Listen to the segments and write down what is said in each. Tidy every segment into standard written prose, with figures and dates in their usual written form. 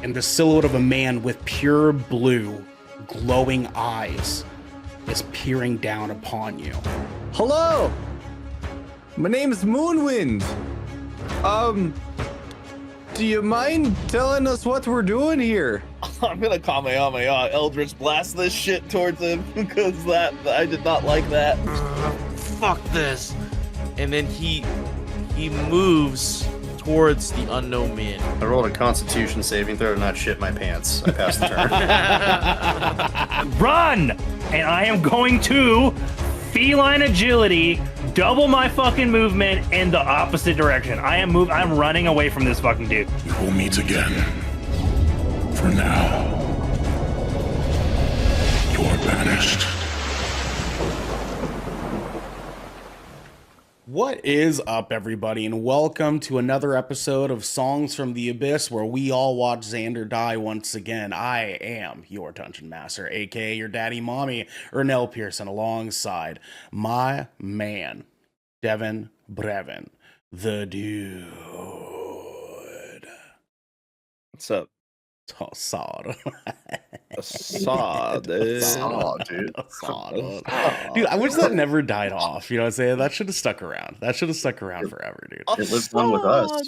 and the silhouette of a man with pure blue, glowing eyes is peering down upon you. Hello, my name is Moonwind. Do you mind telling us what we're doing here? I'm gonna Kamehameha Eldritch blast this shit towards him because I did not like that. Fuck this. And then he moves towards the unknown man. I rolled a Constitution saving throw to not shit my pants. I passed the turn. Run! And I am going to feline agility, double my fucking movement in the opposite direction. I'm running away from this fucking dude. We will meet again. For now, you're banished. What is up, everybody, and welcome to another episode of Songs from the Abyss, where we all watch Xander die once again. I am your Dungeon Master, aka your daddy mommy, Ernell Pearson, alongside my man, Devin Brevin, the dude. What's up? Sod. Saw, dude. Sod. Dude, I wish that never died off. You know what I'm saying? That should have stuck around. That should have stuck around forever, dude. It lives on with us.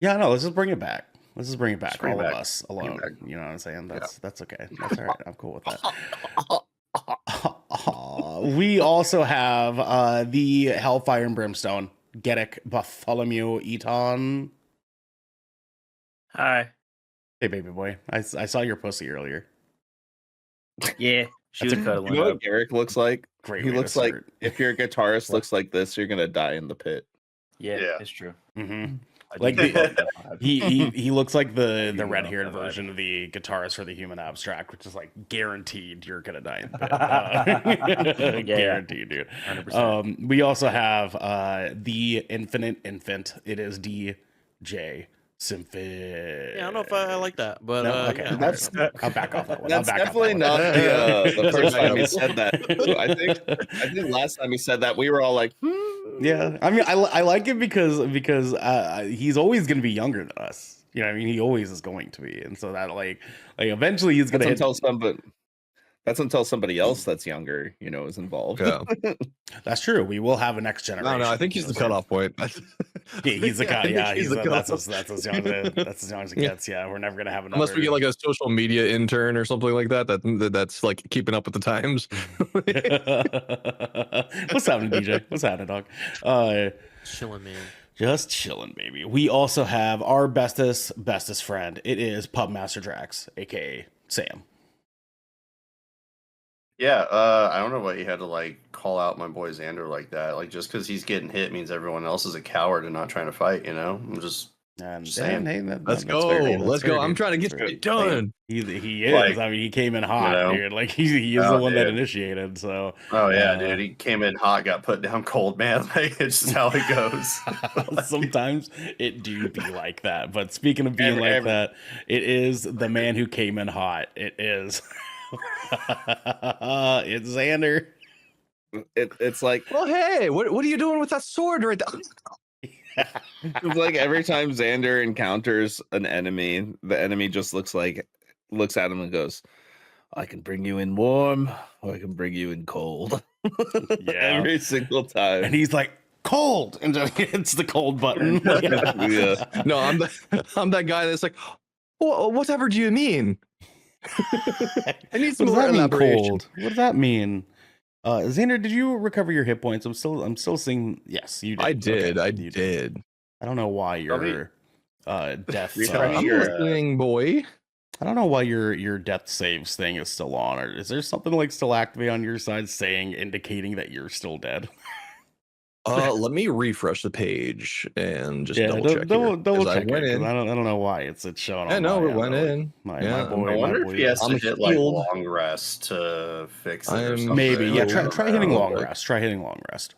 Yeah, no, let's just bring it back. Let's just bring it back. Just bring All it of back. us alone. Bring it back. You know what I'm saying? That's okay. That's all right. I'm cool with that. We also have the Hellfire and Brimstone, Garrick, Bartholomew, Eton. Hi. Hey, baby boy. I saw your pussy earlier. Yeah, she was You cuddling know up. what Garrick looks like? Great. He way to looks like start. if your guitarist looks like this, you're gonna die in the pit. Yeah, Yeah. it's true. Mhm. I Like do love that vibe. he looks like the love red-haired that vibe. version of the guitarist for the Human Abstract, which is like guaranteed you're gonna die in the pit. Yeah. Guaranteed, dude. 100%. We also have the Infinite Infant. It is DJ Symphony. Yeah, I don't know if I like that, but No? Okay. yeah. That's- I'll back off that one. That's I'll back off definitely that one. not the first time he said that. I think last time he said that, we were all like, Yeah, I mean, I like it because he's always gonna be younger than us. You know, what I mean, he always is going to be, and so that like eventually he's gonna That's hit. until somebody else that's younger, is involved. Yeah. That's true. We will have a next generation. No, I think he's the cutoff point. Yeah, he's the Yeah, I cut. think Yeah, he's the that's cutoff. as young as it gets. Yeah, we're never gonna have another. Unless we get like a social media intern or something like that's like keeping up with the times. What's happening, DJ? What's happening, dog? Chilling, man. Just chilling, baby. We also have our bestest friend. It is Pub Master Drax, aka Sam. Yeah, I don't know why you had to like call out my boy Xander like that. Like just because he's getting hit means everyone else is a coward and not trying to fight. I'm just And Sam. hey, Let's go. Let's go. I'm trying to get it done. He is. Like, I mean, he came in hot, dude. Like he is Oh, the one that dude. initiated. So oh yeah, dude. He came in hot, got put down cold, man. Like it's just how it goes. sometimes it do be like that. But speaking of being like Every- that, it is the man who came in hot. It is. It's Xander. It's like Well, hey, what are you doing with that sword right there? it's like every time Xander encounters an enemy, the enemy just looks at him and goes, "I can bring you in warm, or I can bring you in cold." Yeah. Every single time. And he's like, cold. And then hits the cold button. Yeah. No, I'm that guy that's like, whatever do you mean? I need some What does more that mean, elaboration. cold? What does that mean? Xander, did you recover your hit points? I'm still seeing. Yes, you did. I did. Okay, I you did. I don't know why your death. Retry I'm your, listening, boy. I don't know why your death saves thing is still on. Or is there something like still activated on your side, indicating that you're still dead? Let me refresh the page and just double check. Double check. I went it, 'cause in. I don't know why it's showing. Yeah, on no, my it went end, in. My Yeah, boy. I wonder if he has I'm to hit like healed. long rest to fix it. Or I'm- something. Maybe. Yeah. I don't Try hitting know. long rest. Try hitting long rest.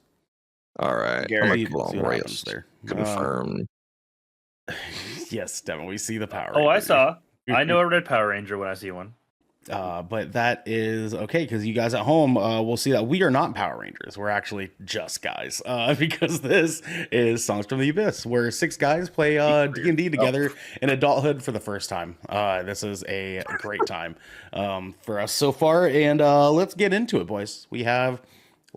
All right. Garrick, I'm See gonna long see what happens rest. there. Confirm. Yes, Devin. We see the power. Oh, I Ranger. saw. I know a red Power Ranger when I see one. But that is okay because you guys at home will see that we are not Power Rangers. We're actually just guys because this is Songs from the Abyss, where 6 guys play D&D together in adulthood for the first time. This is a great time for us so far, and let's get into it, boys. We have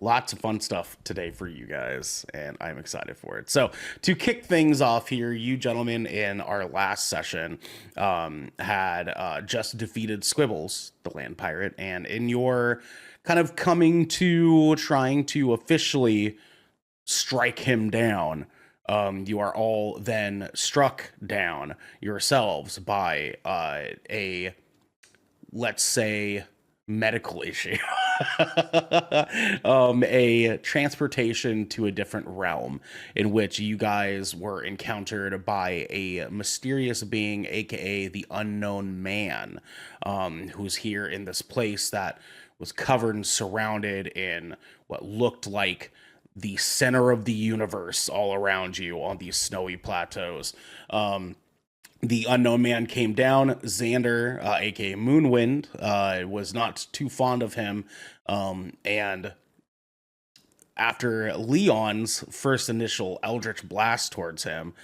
lots of fun stuff today for you guys, and I'm excited for it. So to kick things off here, you gentlemen in our last session had just defeated Squibbles, the land pirate, and in your kind of coming to trying to officially strike him down, you are all then struck down yourselves by a, let's say, medical issue. A transportation to a different realm in which you guys were encountered by a mysterious being, aka the Unknown Man, who's here in this place that was covered and surrounded in what looked like the center of the universe all around you on these snowy plateaus. The Unknown Man came down. Xander, aka Moonwind, was not too fond of him. And after Leon's first initial Eldritch Blast towards him,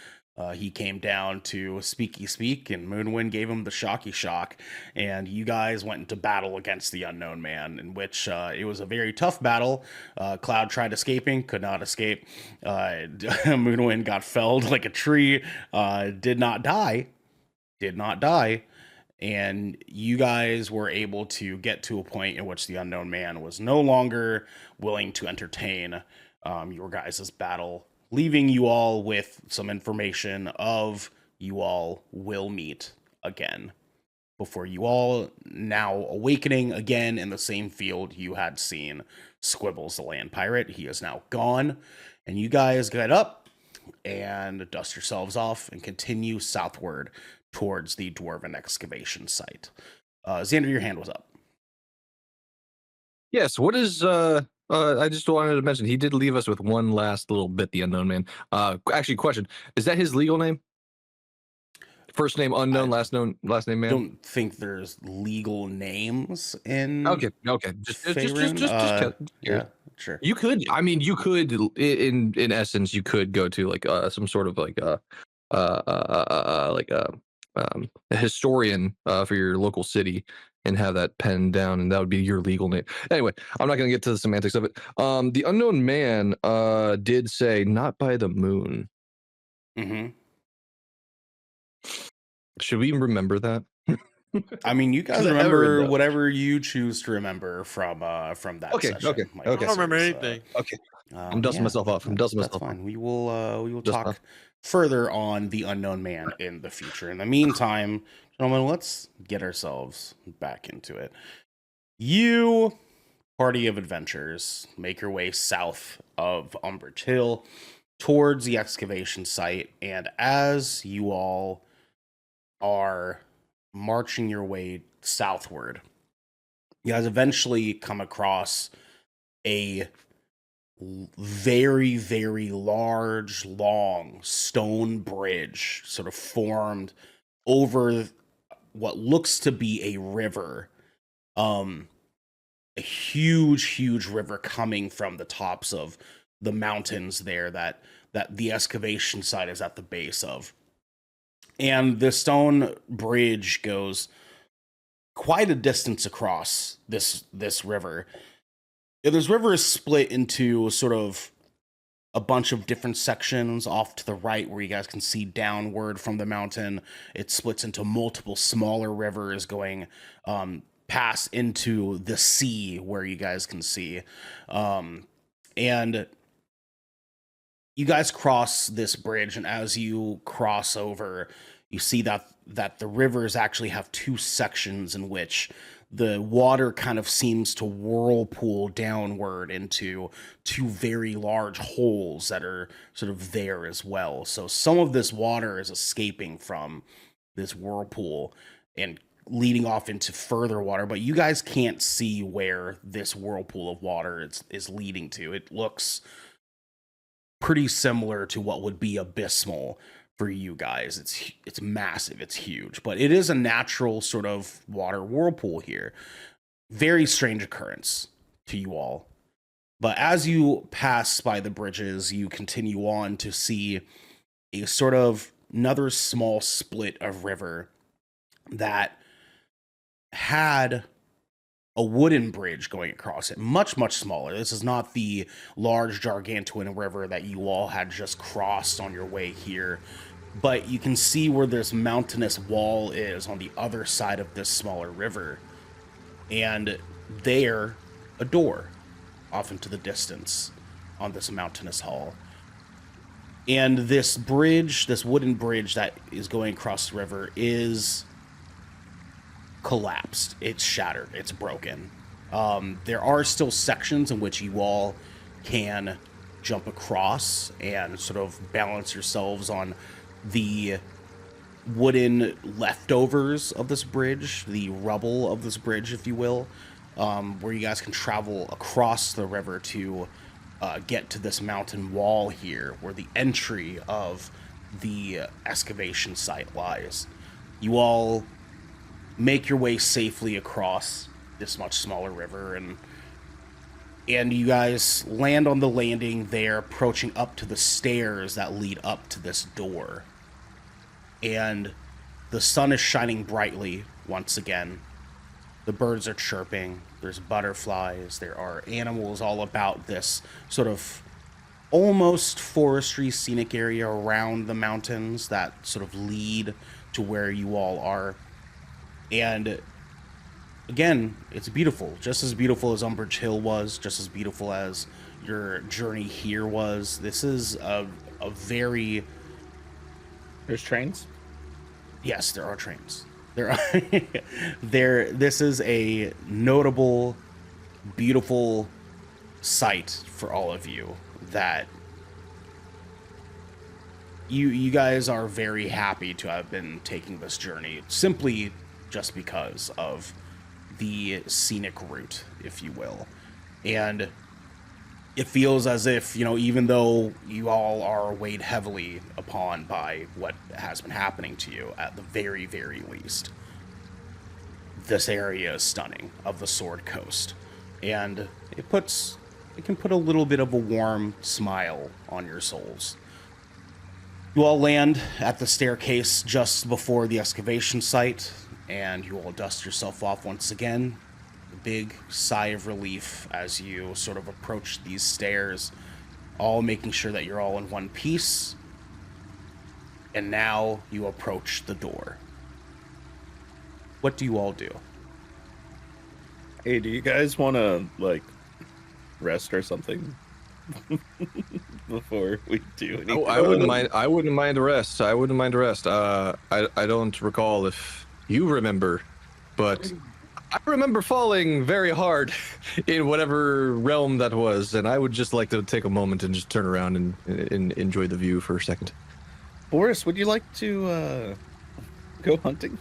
he came down to Speaky Speak, and Moonwind gave him the Shocky Shock. And you guys went into battle against the Unknown Man, in which it was a very tough battle. Cloud tried escaping, could not escape. Moonwind got felled like a tree, did not die. And you guys were able to get to a point in which the Unknown Man was no longer willing to entertain your guys' battle, leaving you all with some information of you all will meet again before you all now awakening again in the same field you had seen Squibbles the land pirate. He is now gone, and you guys get up and dust yourselves off and continue southward towards the dwarven excavation site. Xander, your hand was up. Yes. What is I just wanted to mention he did leave us with one last little bit, the Unknown Man. Actually, question: is that his legal name? First name unknown, last name man. Don't think there's legal names in. Okay. Just yeah, sure. You could, I mean, you could, in essence, you could go to like some sort of like a historian for your local city and have that penned down, and that would be your legal name. Anyway, I'm not going to get to the semantics of it. The Unknown Man did say, "Not by the moon." Mm-hmm. Should we remember that? I mean, you guys remember whatever you choose to remember from that session. Okay. I don't remember anything. Okay. I'm dusting myself off. That's fine. We will talk further on the Unknown Man in the future. In the meantime, gentlemen, let's get ourselves back into it. You, party of adventurers, make your way south of Umbrage Hill towards the excavation site, and as you all are marching your way southward, you guys eventually come across a very, very large, long stone bridge sort of formed over what looks to be a river. A huge river coming from the tops of the mountains there that the excavation site is at the base of. And the stone bridge goes quite a distance across this river. This river is split into sort of a bunch of different sections off to the right where you guys can see downward from the mountain. It splits into multiple smaller rivers going past into the sea where you guys can see. And you guys cross this bridge, and as you cross over, you see that the rivers actually have 2 sections in which the water kind of seems to whirlpool downward into 2 very large holes that are sort of there as well. So some of this water is escaping from this whirlpool and leading off into further water, but you guys can't see where this whirlpool of water is leading to. It looks pretty similar to what would be abysmal for you guys. It's massive, it's huge, but it is a natural sort of water whirlpool here. Very strange occurrence to you all. But as you pass by the bridges, you continue on to see a sort of another small split of river that had a wooden bridge going across it, much, much smaller. This is not the large gargantuan river that you all had just crossed on your way here, but you can see where this mountainous wall is on the other side of this smaller river, and there, a door off into the distance on this mountainous hall. And this bridge, this wooden bridge that is going across the river, is collapsed. It's shattered. It's broken. There are still sections in which you all can jump across and sort of balance yourselves on the wooden leftovers of this bridge, the rubble of this bridge, if you will, where you guys can travel across the river to get to this mountain wall here, where the entry of the excavation site lies. You all make your way safely across this much smaller river, and you guys land on the landing there, approaching up to the stairs that lead up to this door. And the sun is shining brightly once again. The birds are chirping, there's butterflies, there are animals all about this sort of almost forestry scenic area around the mountains that sort of lead to where you all are. And again, it's beautiful, just as beautiful as Umbridge Hill was, just as beautiful as your journey here was. This is a very... There's trains? Yes, there are trains. There are this is a notable, beautiful sight for all of you that you guys are very happy to have been taking this journey, simply just because of the scenic route, if you will. And it feels as if, you know, even though you all are weighed heavily upon by what has been happening to you, at the very, very least, this area is stunning, of the Sword Coast. And it can put a little bit of a warm smile on your souls. You all land at the staircase just before the excavation site, and you all dust yourself off once again. A big sigh of relief as you sort of approach these stairs, all making sure that you're all in one piece. And now you approach the door. What do you all do? Hey, do you guys want to, like, rest or something before we do anything? Oh, I wouldn't mind. I wouldn't mind a rest. I wouldn't mind a rest. I don't recall if you remember, but I remember falling very hard in whatever realm that was, and I would just like to take a moment and just turn around and enjoy the view for a second. Boris, would you like to go hunting?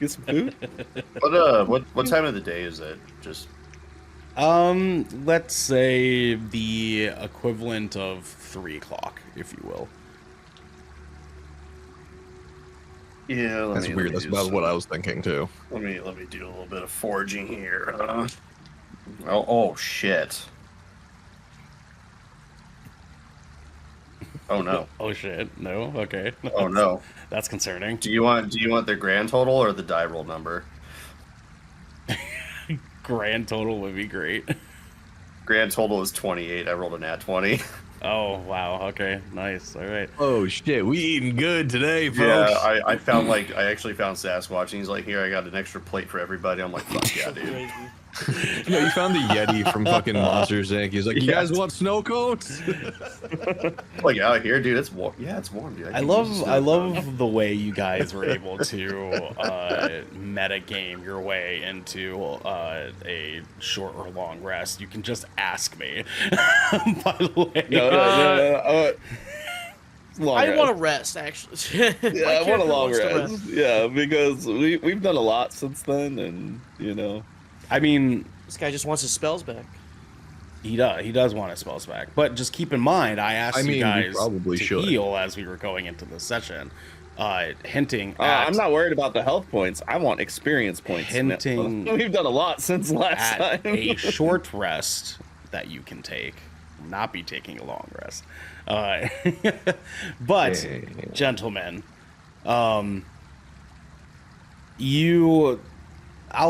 Get some food? What time of the day is it? Just Let's say the equivalent of 3 o'clock, if you will. yeah. That's weird. That's about what I was thinking too. Let me do a little bit of foraging here. Oh shit. Oh no. Oh shit, no? Okay. Oh no. That's concerning. Do you want the grand total or the die roll number? Grand total would be great. Grand total is 28. I rolled a nat 20. Oh, wow. Okay, nice. All right. Oh shit, we eating good today, folks. Yeah, I found I actually found Sasquatch, and he's like, here, I got an extra plate for everybody. I'm like, fuck yeah, dude. Yeah, you found the Yeti from fucking Monsters Inc. He's like, you guys want snow cones? Like out here, dude, it's warm. Yeah, it's warm, dude. I love the way you guys were able to meta game your way into a short or long rest. You can just ask me. By the way, No. I want to rest, actually. Yeah, I want a long rest. Yeah, because we've done a lot since then, and you know. I mean, This guy just wants his spells back. He does want his spells back, but just keep in mind, I asked you guys probably to should. heal as we were going into the session, hinting at. I'm not worried about the health points. I want experience points. Hinting We've done a lot since last at time. a short rest that you can take. Not be taking a long rest, but gentlemen, I'll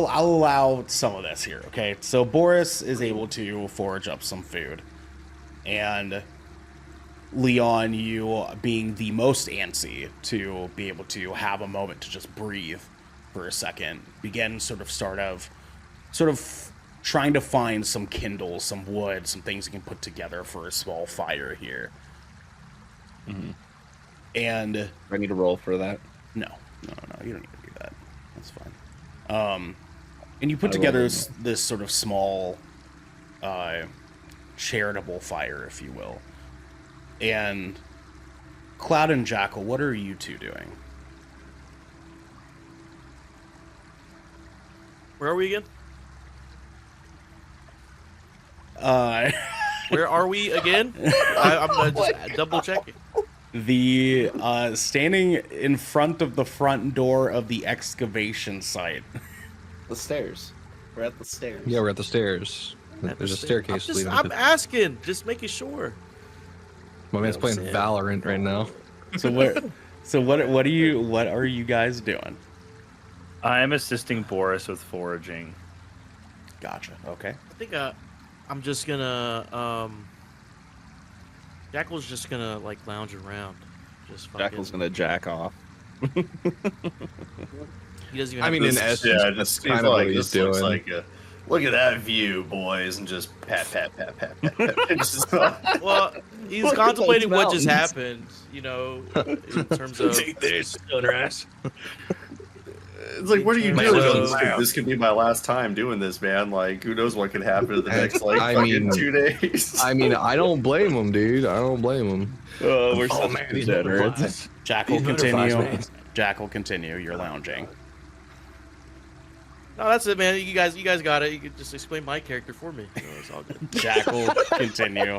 allow some of this here, okay? So Boris is able to forage up some food. And Leon, you being the most antsy to be able to have a moment to just breathe for a second, begin sort of trying to find some kindle, some wood, some things you can put together for a small fire here. Mm-hmm. And I need to roll for that. No, you don't need to do that. That's fine. And you put together this sort of small, charitable fire, if you will. And Cloud and Jackal, what are you two doing? Where are we again? Where are we again? I'm just double checking. The standing in front of the front door of the excavation site. The stairs. We're at the stairs. Yeah, we're at the stairs. There's a staircase leading. I'm asking, just making sure. My man's playing Valorant right now. So what are you guys doing? I am assisting Boris with foraging. Gotcha. Okay. I think I'm just gonna Jackal's just gonna like lounge around. Just fucking... Jackal's gonna jack off. He doesn't even. I mean, in essence, yeah, that's kind kind of of like what he's this looks doing. like look at that view, boys, and just pat. Well, he's Look at contemplating those what just mountains. happened. You know, in terms of Take this, ass. It's like, what are you My doing? love. This could be my last time doing this, man. Like, who knows what could happen in the next, like, I fucking mean- 2 days. I mean, I don't blame him, dude. I don't blame him. We're Oh man, these butterflies. Jackal, These butterflies, continue. man. Jackal, continue. You're lounging. No, that's it, man. You guys got it. You could just explain my character for me. You know, it's all good. Jackal, continue.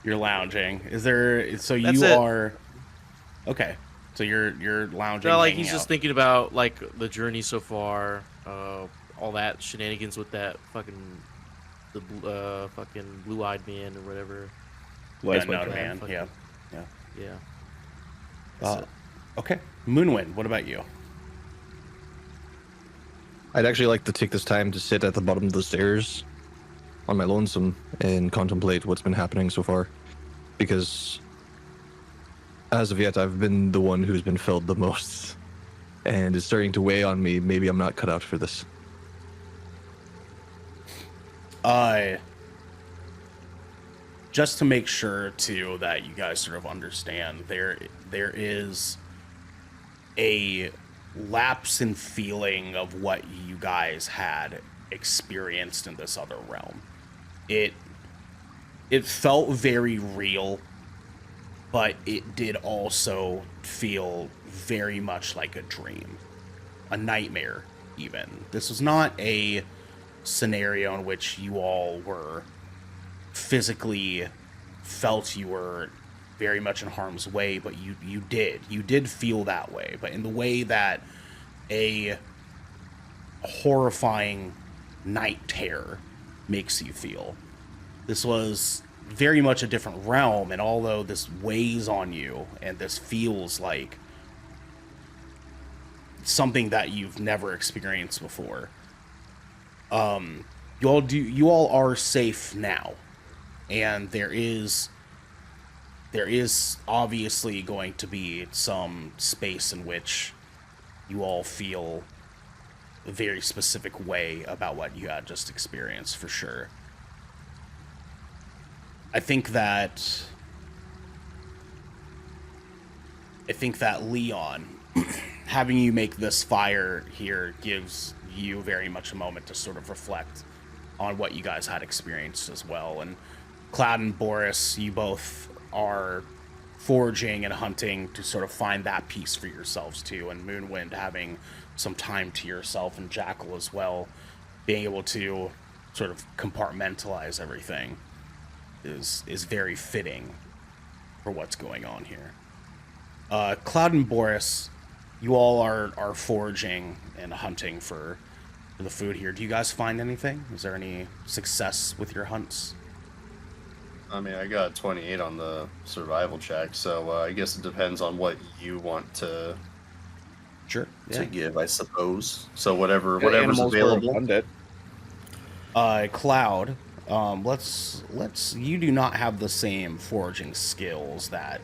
You're lounging. Is there? So That's you it. are. Okay. So you're lounging. No, like hanging he's just out. thinking about like the journey so far, all that shenanigans with that fucking fucking blue-eyed man or whatever. Yeah, White no, man. fucking- Yeah. Yeah. Okay. Moonwind, what about you? I'd actually like to take this time to sit at the bottom of the stairs on my lonesome and contemplate what's been happening so far. Because as of yet, I've been the one who's been felt the most. And it's starting to weigh on me. Maybe I'm not cut out for this. Just to make sure too that you guys sort of understand, there is a lapse in feeling of what you guys had experienced in this other realm. It felt very real, but it did also feel very much like a dream, a nightmare even. This was not a scenario in which you all were physically felt you were very much in harm's way, but you did feel that way, but in the way that a horrifying night terror makes you feel. This was very much a different realm, and although this weighs on you and this feels like something that you've never experienced before, you all are safe now. And there is obviously going to be some space in which you all feel a very specific way about what you had just experienced, for sure. I think that Leon, having you make this fire here gives you very much a moment to sort of reflect on what you guys had experienced as well. And Cloud and Boris, you both are foraging and hunting to sort of find that piece for yourselves too, and Moonwind having some time to yourself, and Jackal as well, being able to sort of compartmentalize everything. is very fitting for what's going on here. Cloud and Boris, you all are foraging and hunting for the food here. Do you guys find anything? Is there any success with your hunts? I mean, I got 28 on the survival check, so I guess it depends on what you want to Sure. give, I suppose. So whatever's Animals were available. abundant. Cloud, let's you do not have the same foraging skills that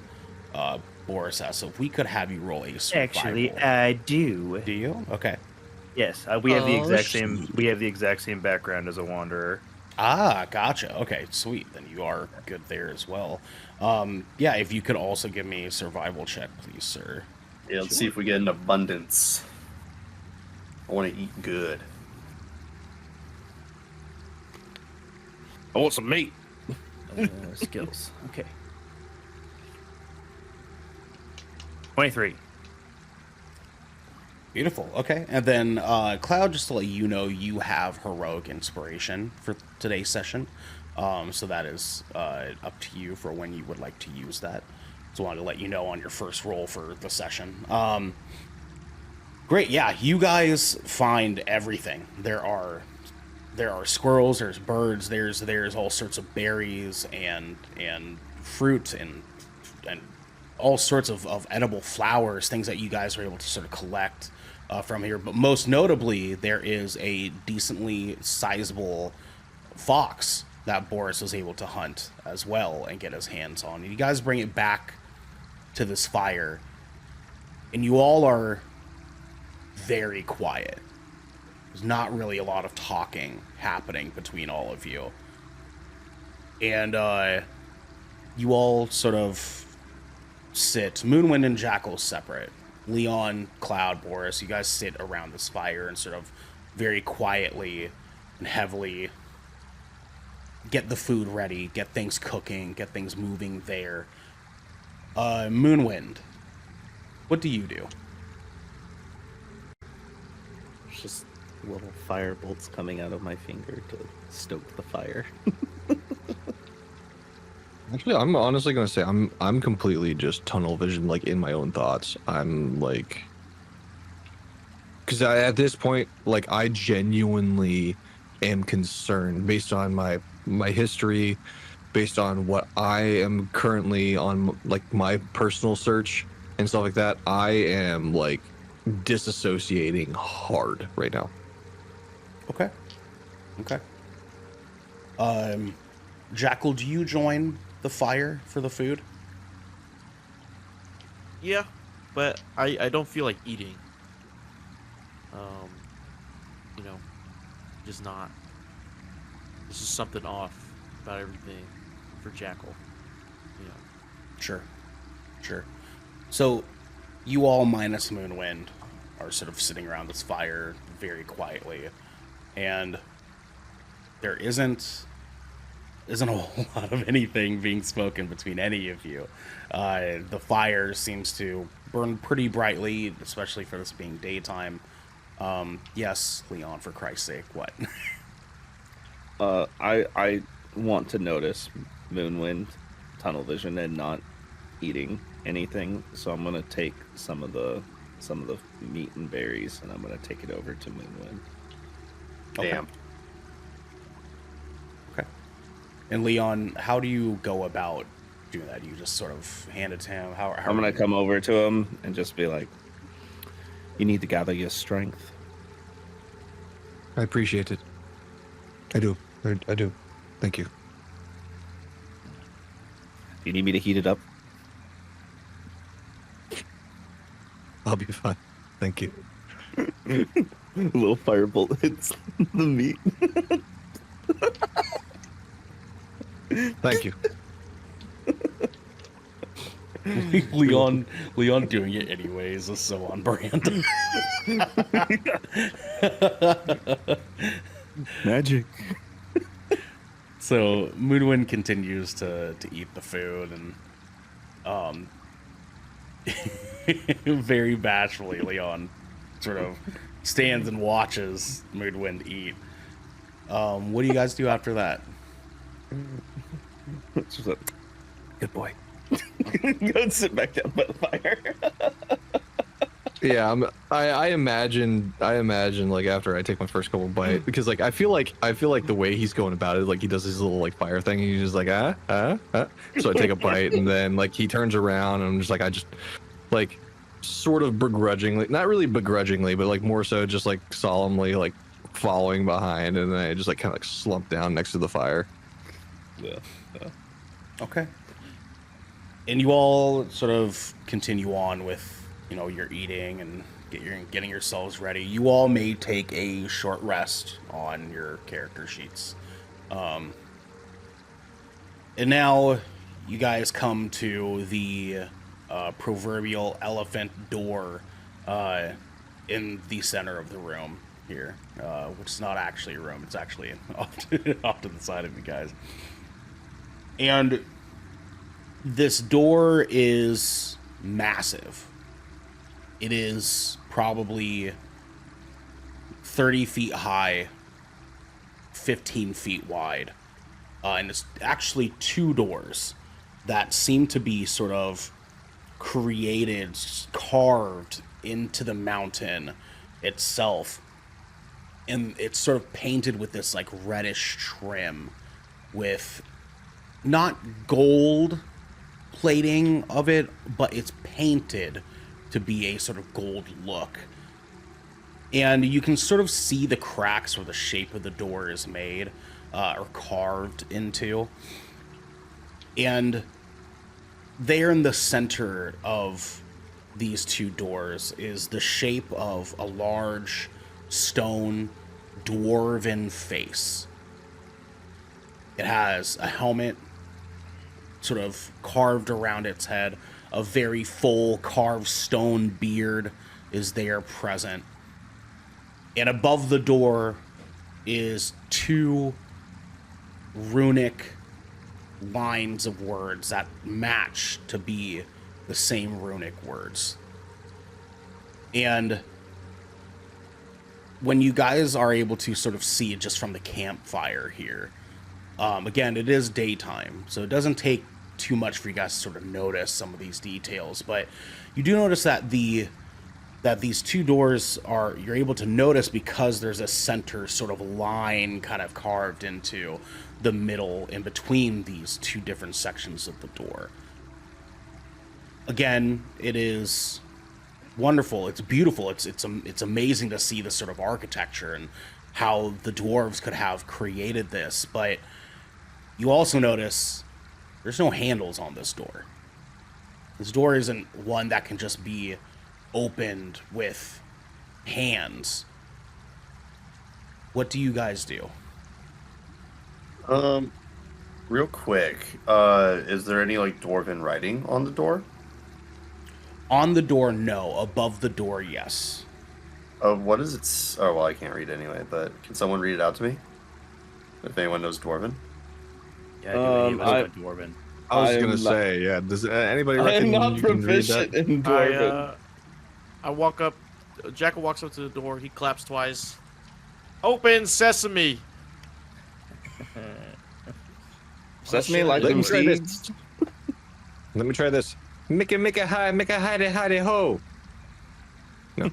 Boris has, so if we could have you roll a survival. Actually, I do. Do you? Okay. Yes, we have the Oh, exact same. sweet. We have the exact same background as a wanderer. Ah, gotcha. Okay, sweet. Then you are good there as well. Yeah, if you could also give me a survival check, please, sir. Yeah, let's see if we get an abundance. I want to eat good. I want some meat. Skills. Okay. 23. Beautiful. Okay. And then, Cloud, just to let you know, you have heroic inspiration for today's session. So that is up to you for when you would like to use that. So I wanted to let you know on your first roll for the session. Great. Yeah, you guys find everything. There are squirrels, there's birds, there's all sorts of berries and fruit and all sorts of edible flowers, things that you guys are able to sort of collect from here. But most notably, there is a decently sizable fox that Boris was able to hunt as well and get his hands on. You guys bring it back to this fire, and you all are very quiet. There's not really a lot of talking happening between all of you. And you all sort of sit, Moonwind and Jackal separate. Leon, Cloud, Boris, you guys sit around this fire and sort of very quietly and heavily get the food ready, get things cooking, get things moving there. Moonwind, what do you do? There's just little fire bolts coming out of my finger to stoke the fire. Actually, I'm honestly gonna say I'm completely just tunnel vision, like in my own thoughts. I'm like, because at this point, like I genuinely am concerned based on my history, based on what I am currently on, like my personal search and stuff like that. I am like disassociating hard right now. Okay. Jackal, do you join the fire for the food? Yeah, but I don't feel like eating. You know, just not. This is something off about everything for Jackal. You know. Sure. So, you all minus Moonwind are sort of sitting around this fire very quietly, and there isn't a whole lot of anything being spoken between any of you. The fire seems to burn pretty brightly, especially for this being daytime. Yes, Leon, for Christ's sake, what? I want to notice Moonwind, tunnel vision, and not eating anything. So I'm gonna take some of the meat and berries, and I'm gonna take it over to Moonwind. Okay. Damn. Okay. And Leon, how do you go about doing that? Do you just sort of hand it to him? How I'm gonna come over to him and just be like, "You need to gather your strength." I appreciate it. I do. I do. Thank you. You need me to heat it up? I'll be fine. Thank you. A little firebolt hits the meat. Thank you. Leon doing it anyways is so on brand. Magic. So Moonwind continues to eat the food, and very bashfully Leon sort of stands and watches Moonwind eat. What do you guys do after that? It's just like, good boy. Go and sit back down by the fire. Yeah, I imagine like after I take my first couple bite, because like I feel like the way he's going about it, like he does his little like fire thing, and he's just like So I take a bite, and then like he turns around, and I'm just like like sort of begrudgingly, not really begrudgingly, but like more so just like solemnly like following behind, and then I just like kind of like slump down next to the fire. Yeah. Okay. And you all sort of continue on with, your eating and getting yourselves ready. You all may take a short rest on your character sheets. And now you guys come to the proverbial elephant door in the center of the room here, which is not actually a room. It's actually off to the side of you guys. And this door is massive. It is probably 30 feet high, 15 feet wide. And it's actually two doors that seem to be sort of created, carved into the mountain itself. And it's sort of painted with this like reddish trim with not gold plating of it, but it's painted to be a sort of gold look. And you can sort of see the cracks where the shape of the door is made or carved into. And there in the center of these two doors is the shape of a large stone dwarven face. It has a helmet sort of carved around its head. A very full carved stone beard is there present. And above the door is two runic lines of words that match to be the same runic words. And when you guys are able to sort of see it just from the campfire here, again, it is daytime, so it doesn't take too much for you guys to sort of notice some of these details, but you do notice that these two doors you're able to notice because there's a center sort of line kind of carved into the middle in between these two different sections of the door. Again, it is wonderful. It's beautiful. It's amazing to see this sort of architecture and how the dwarves could have created this, but you also notice there's no handles on this door. This door isn't one that can just be opened with hands. What do you guys do? Real quick, is there any like dwarven writing on the door? On the door, no. Above the door, yes. What is it? Oh, well, I can't read anyway, but can someone read it out to me? If anyone knows dwarven. Yeah, Dwarven. I was gonna say, yeah. Does anybody I reckon am not you can read proficient that? in dwarven. I walk up. Jackal walks up to the door. He claps twice. Open sesame. Sesame like Let them me try this. seeds. Let me try this. Make a hide ho. No.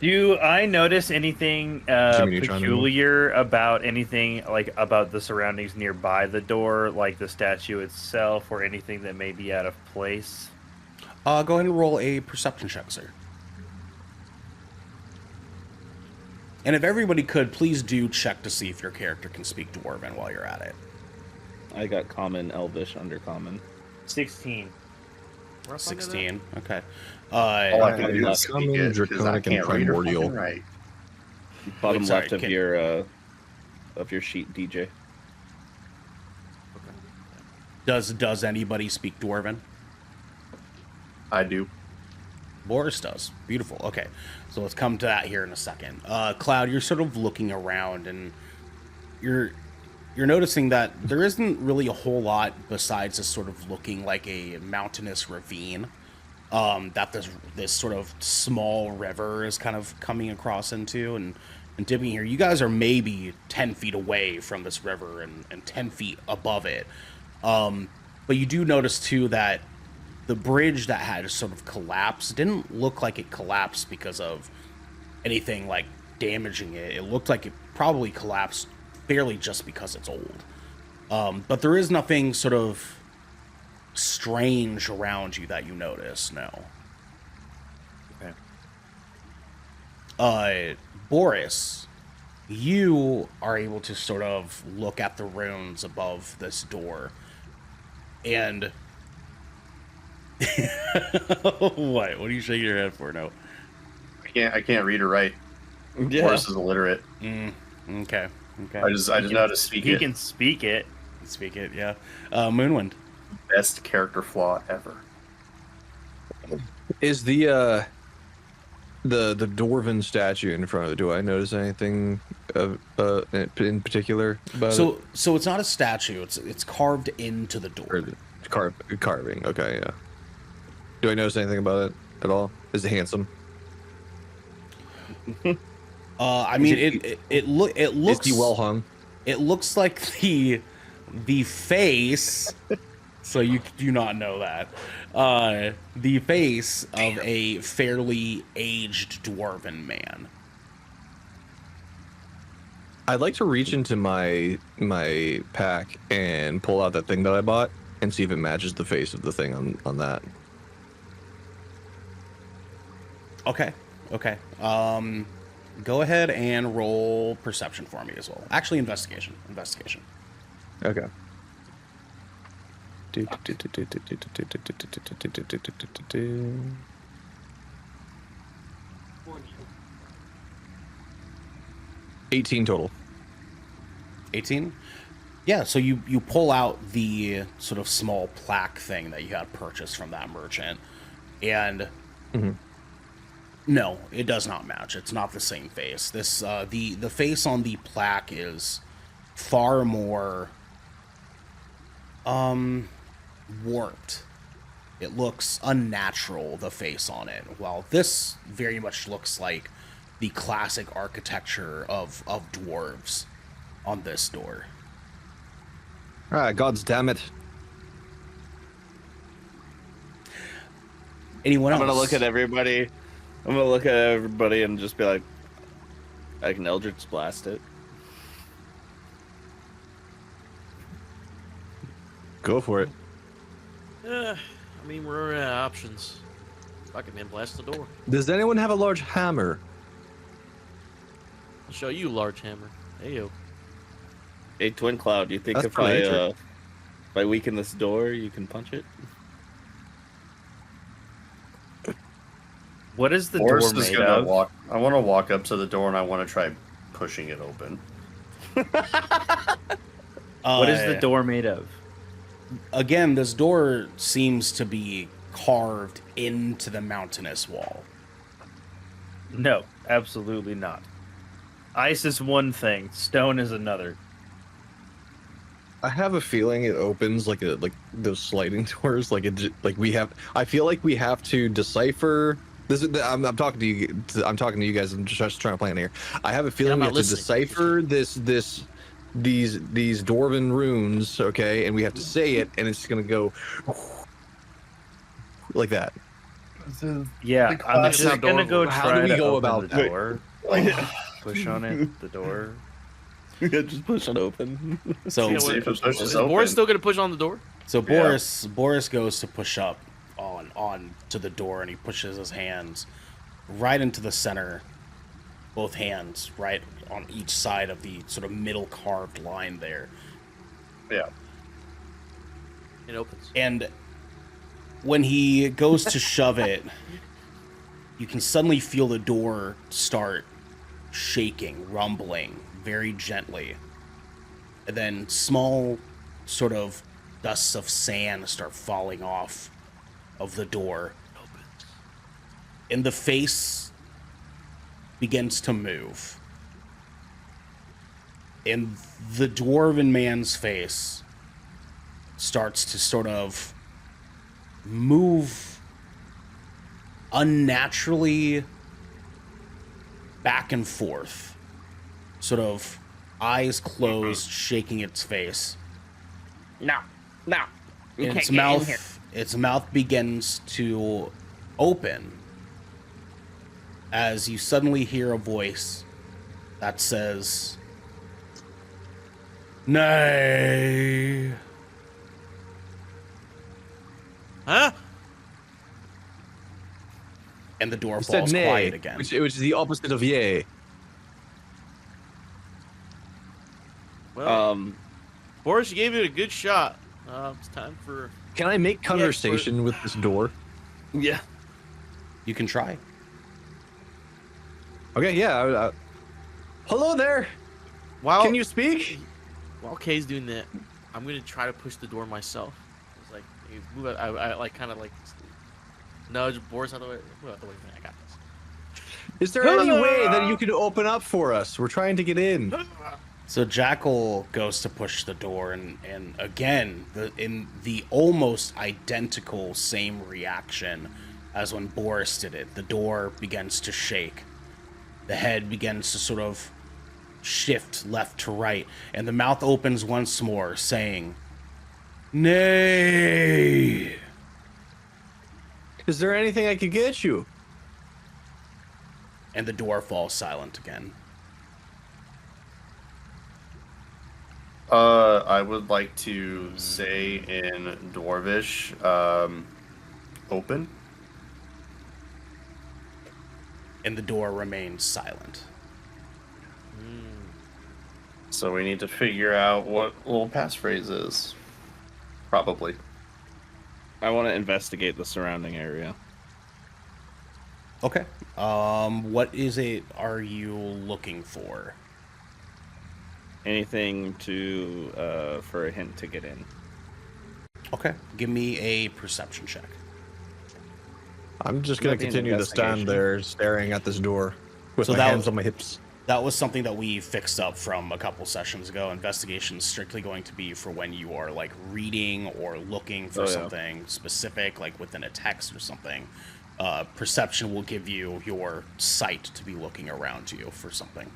Do I notice anything Jimmy Neutron, peculiar about anything like about the surroundings nearby the door, like the statue itself, or anything that may be out of place? Go ahead and roll a perception check, sir. And if everybody could, please do check to see if your character can speak Dwarven while you're at it. I got common, elvish, undercommon. 16. 16, okay. All I can bottom do is left. speak it because I Draconic, and can't read or primordial. fucking write. Bottom Wait, sorry, left of can- your sheet, DJ. Does anybody speak Dwarven? I do. Boris does. Beautiful. Okay, so let's come to that here in a second. Cloud, you're sort of looking around, and you're noticing that there isn't really a whole lot besides this sort of looking like a mountainous ravine that this sort of small river is kind of coming across into, and and dipping here. You guys are maybe 10 feet away from this river and 10 feet above it. But you do notice, too, that the bridge that had sort of collapsed didn't look like it collapsed because of anything, like, damaging it. It looked like it probably collapsed fairly just because it's old. But there is nothing sort of strange around you that you notice, no. Okay. Boris, you are able to sort of look at the runes above this door. And what are you shaking your head for? No. I can't read or write. Yeah. Boris is illiterate. Okay. I just know how to speak He it. can speak it. Speak it, yeah. Moonwind. Best character flaw ever. Is the dwarven statue in front of it? Do I notice anything of in particular about it? So it's not a statue. It's carved into the door. Or the carving? Okay, yeah. Do I notice anything about it at all? Is it handsome? I mean, it looks. Is he well hung? It looks like the face. So you do not know that. The face of a fairly aged dwarven man. I'd like to reach into my pack and pull out that thing that I bought and see if it matches the face of the thing on that. Okay. Go ahead and roll perception for me as well. Actually, investigation. Okay. 18 total. 18? Yeah, so you pull out the sort of small plaque thing that you had purchased from that merchant, and no, it does not match. It's not the same face. This the face on the plaque is far more warped. It looks unnatural, the face on it, while this very much looks like the classic architecture of dwarves on this door. Ah, gods damn it. Anyone else? I'm gonna look at everybody. And just be like, I can Eldritch Blast it. Go for it. I mean, we're out of options. I can then blast the door. Does anyone have a large hammer? I'll show you, large hammer. Heyo. Hey, Twin Cloud, you think That's if pretty I interesting. if I weaken this door, you can punch it? What is the Boris door is made gonna of? walk. I want to walk up to the door and I want to try pushing it open. What is the door made of? Again, this door seems to be carved into the mountainous wall. No, absolutely not. Ice is one thing, stone is another. I have a feeling it opens like those sliding doors. I feel like we have to decipher. This is, I'm talking to you. I'm talking to you guys. I'm just trying to plan here. I have a feeling I'm we not have to listening. decipher these dwarven runes, okay? And we have to say it, and it's gonna go like that. Yeah, The I'm classic just gonna go How try do we to go open about the that? door. Push on it, the door. Yeah, just push it open. So, Yeah, See if it pushes Is open. Boris still gonna push on the door? so Boris goes to push up on to the door, and he pushes his hands right into the center, both hands right on each side of the sort of middle carved line there. Yeah. It opens. And when he goes to shove it, you can suddenly feel the door start shaking, rumbling very gently. And then small sort of dusts of sand start falling off of the door. And the face begins to move. And the dwarven man's face starts to sort of move unnaturally back and forth sort of eyes closed, shaking its face. No. You And can't get in here. its mouth begins to open as you suddenly hear a voice that says, "Nay." Huh? And the door You said falls nay, quiet again. which is the opposite of yay. Well, Boris, you gave it a good shot. It's time for. Can I make conversation with this door? Yeah. You can try. Okay, yeah. Hello there. While Can you speak? while Kay's doing that, I'm gonna try to push the door myself. It's like you move out, I like kind of like nudge Boris out of the way. Move out the way, man. I got this. Is there any way that you could open up for us? We're trying to get in. So Jackal goes to push the door, and again, in the almost identical same reaction as when Boris did it, the door begins to shake. The head begins to sort of shift left to right, and the mouth opens once more, saying, "Nay." Is there anything I could get you? And the door falls silent again. I would like to say in Dwarvish, open. And the door remains silent. So we need to figure out what little passphrase is. Probably. I want to investigate the surrounding area. Okay. What is it are you looking for? Anything to for a hint to get in. Okay. Give me a perception check. I'm just gonna Maybe an continue to stand investigation. there staring at this door with So my that hands was- on my hips. That was something that we fixed up from a couple sessions ago. Investigation is strictly going to be for when you are like reading or looking for Oh, yeah. something specific, like within a text or something. Perception will give you your sight to be looking around you for something.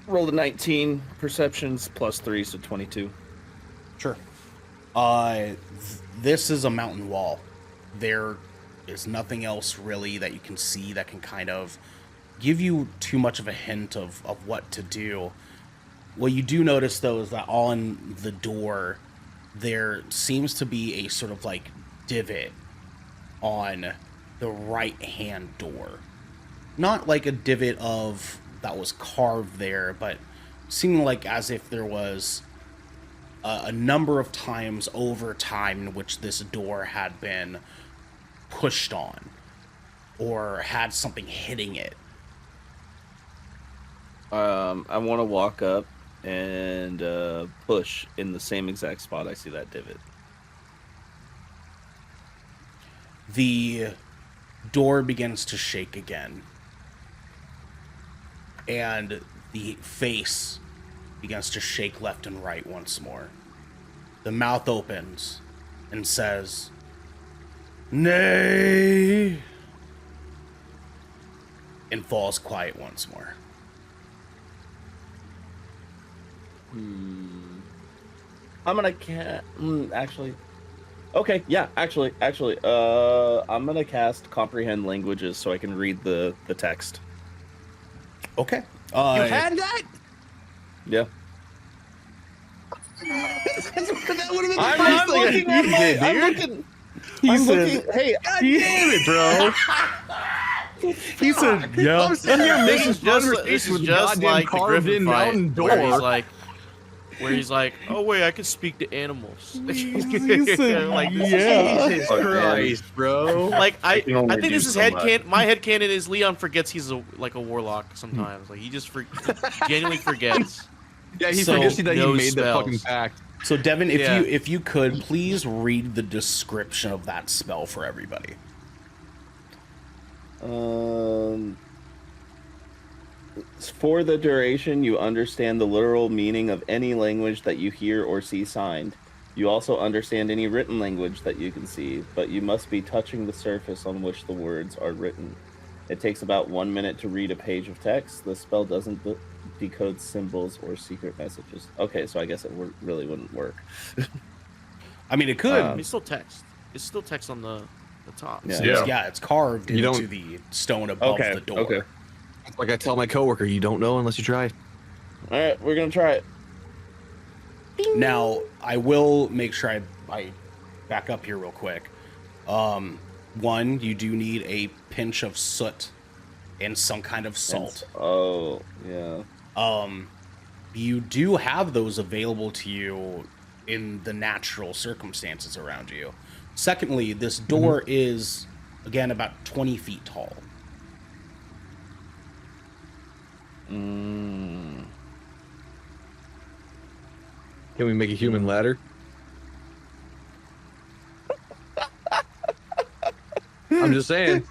Roll a 19. Perceptions plus 3 so 22. Sure. This is a mountain wall. There is nothing else really that you can see that can kind of give you too much of a hint of what to do. What you do notice, though, is that on the door, there seems to be a sort of like divot on the right-hand door. Not like a divot of that was carved there, but seeming like as if there was a number of times over time in which this door had been pushed on or had something hitting it. I want to walk up and push in the same exact spot I see that divot. The door begins to shake again, and the face begins to shake left and right once more. The mouth opens and says, "Nay," and falls quiet once more. I'm gonna actually. Okay, yeah, actually, I'm gonna cast comprehend languages so I can read the text. Okay. You had that? Yeah. That would have been the I'm first thing looking at my. I'm looking. I'm looking. Hey, God damn it, bro. He said, "Yeah." I'm sitting here This making is just conversation with the just goddamn like the carved Griffin in fight, mountain door. where he's like, oh wait, I can speak to animals. He said, Like, this is- "Yeah." Jesus Fuck, man. Christ, bro. Like I can only think do this is so headcanon. My headcanon is Leon forgets he's a warlock sometimes. Like he just genuinely forgets. Yeah, he So, forgets that he no made that fucking spells. pact. So Devin, Yeah. if you could please read the description of that spell for everybody. For the duration, you understand the literal meaning of any language that you hear or see signed. You also understand any written language that you can see, but you must be touching the surface on which the words are written. It takes about 1 minute to read a page of text. The spell doesn't decode symbols or secret messages. Okay, so I guess it really wouldn't work. I mean, it could. I mean, it's still text. It's still text on the top. Yeah. So Yeah. it's carved You into don't- the stone above Okay, the door. okay. Like I tell my coworker, you don't know unless you try. All right, we're gonna try it. Now, I will make sure I back up here real quick. One, you do need a pinch of soot and some kind of salt. Oh, yeah. You do have those available to you in the natural circumstances around you. Secondly, this door is, again, about 20 feet tall. Mm. Can we make a human ladder? I'm just saying.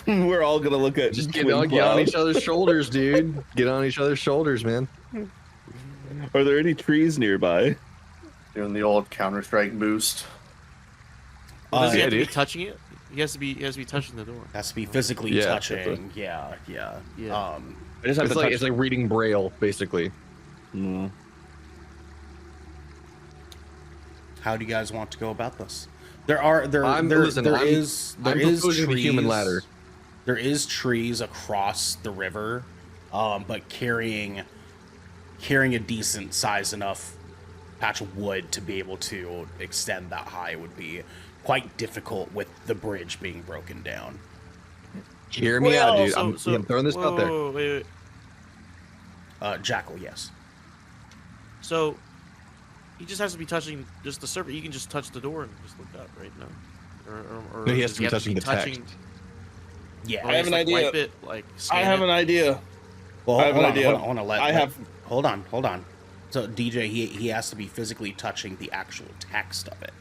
We're all gonna look at Just get Twin on Cloud. each other's shoulders, dude. Get on each other's shoulders, man. Are there any trees nearby? Doing the old Counter-Strike boost. Well, does he yeah, have to be dude. touching it? He has to be touching the door. Has to be physically Yeah, touching. Yeah. Yeah. I just have It's to like touch. it's like reading Braille, basically. Mm. How do you guys want to go about this? There are there I'm- there, listen, there I'm- is there I'm is proposing the trees. human ladder. There is trees across the river, but carrying a decent size enough patch of wood to be able to extend that high would be quite difficult with the bridge being broken down. Hear me out, dude. I'm throwing this out there. Whoa, wait. Jackal, yes. So he just has to be touching just the surface. You can just touch the door and just look up, right? No. Or No, he has does to be touching the text. Yeah. I have an idea. Wipe it, like, I scan have it. an idea. Well, I have hold an on, idea. hold on, hold on, let- I let- have- Hold on. So DJ, he has to be physically touching the actual text of it,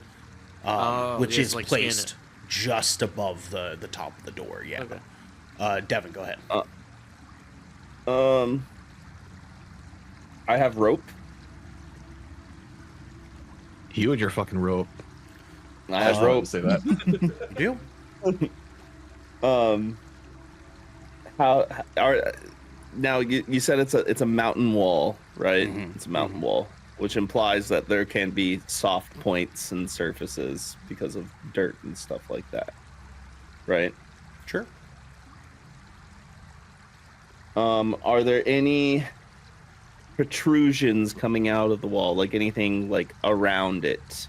which yeah, is like, scan placed it. just above the top of the door. Yeah. Okay. Devin, go ahead. I have rope. You and your fucking rope. I have I rope. say that. You do? How are now? You said it's a mountain wall, right? Mhm, It's a mountain wall, which implies that there can be soft points and surfaces because of dirt and stuff like that, right? Sure. Are there any protrusions coming out of the wall, like anything like around it?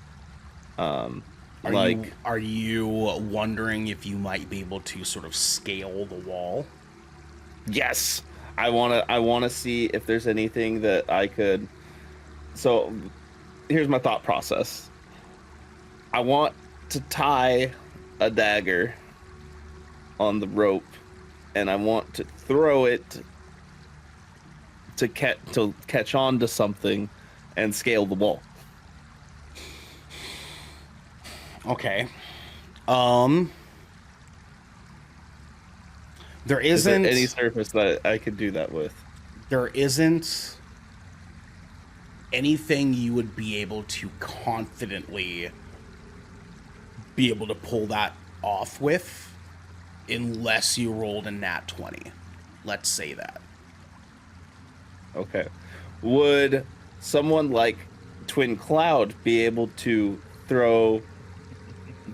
Are you wondering if you might be able to sort of scale the wall? Yes, I wanna see if there's anything that I could. So, here's my thought process. I want to tie a dagger on the rope, and I want to throw it to catch on to something and scale the wall. Okay. There Is there isn't any surface that I could do that with? there isn't anything you would be able to confidently be able to pull that off with unless you rolled a nat 20. Let's say that. Okay. Would someone like Twin Cloud be able to throw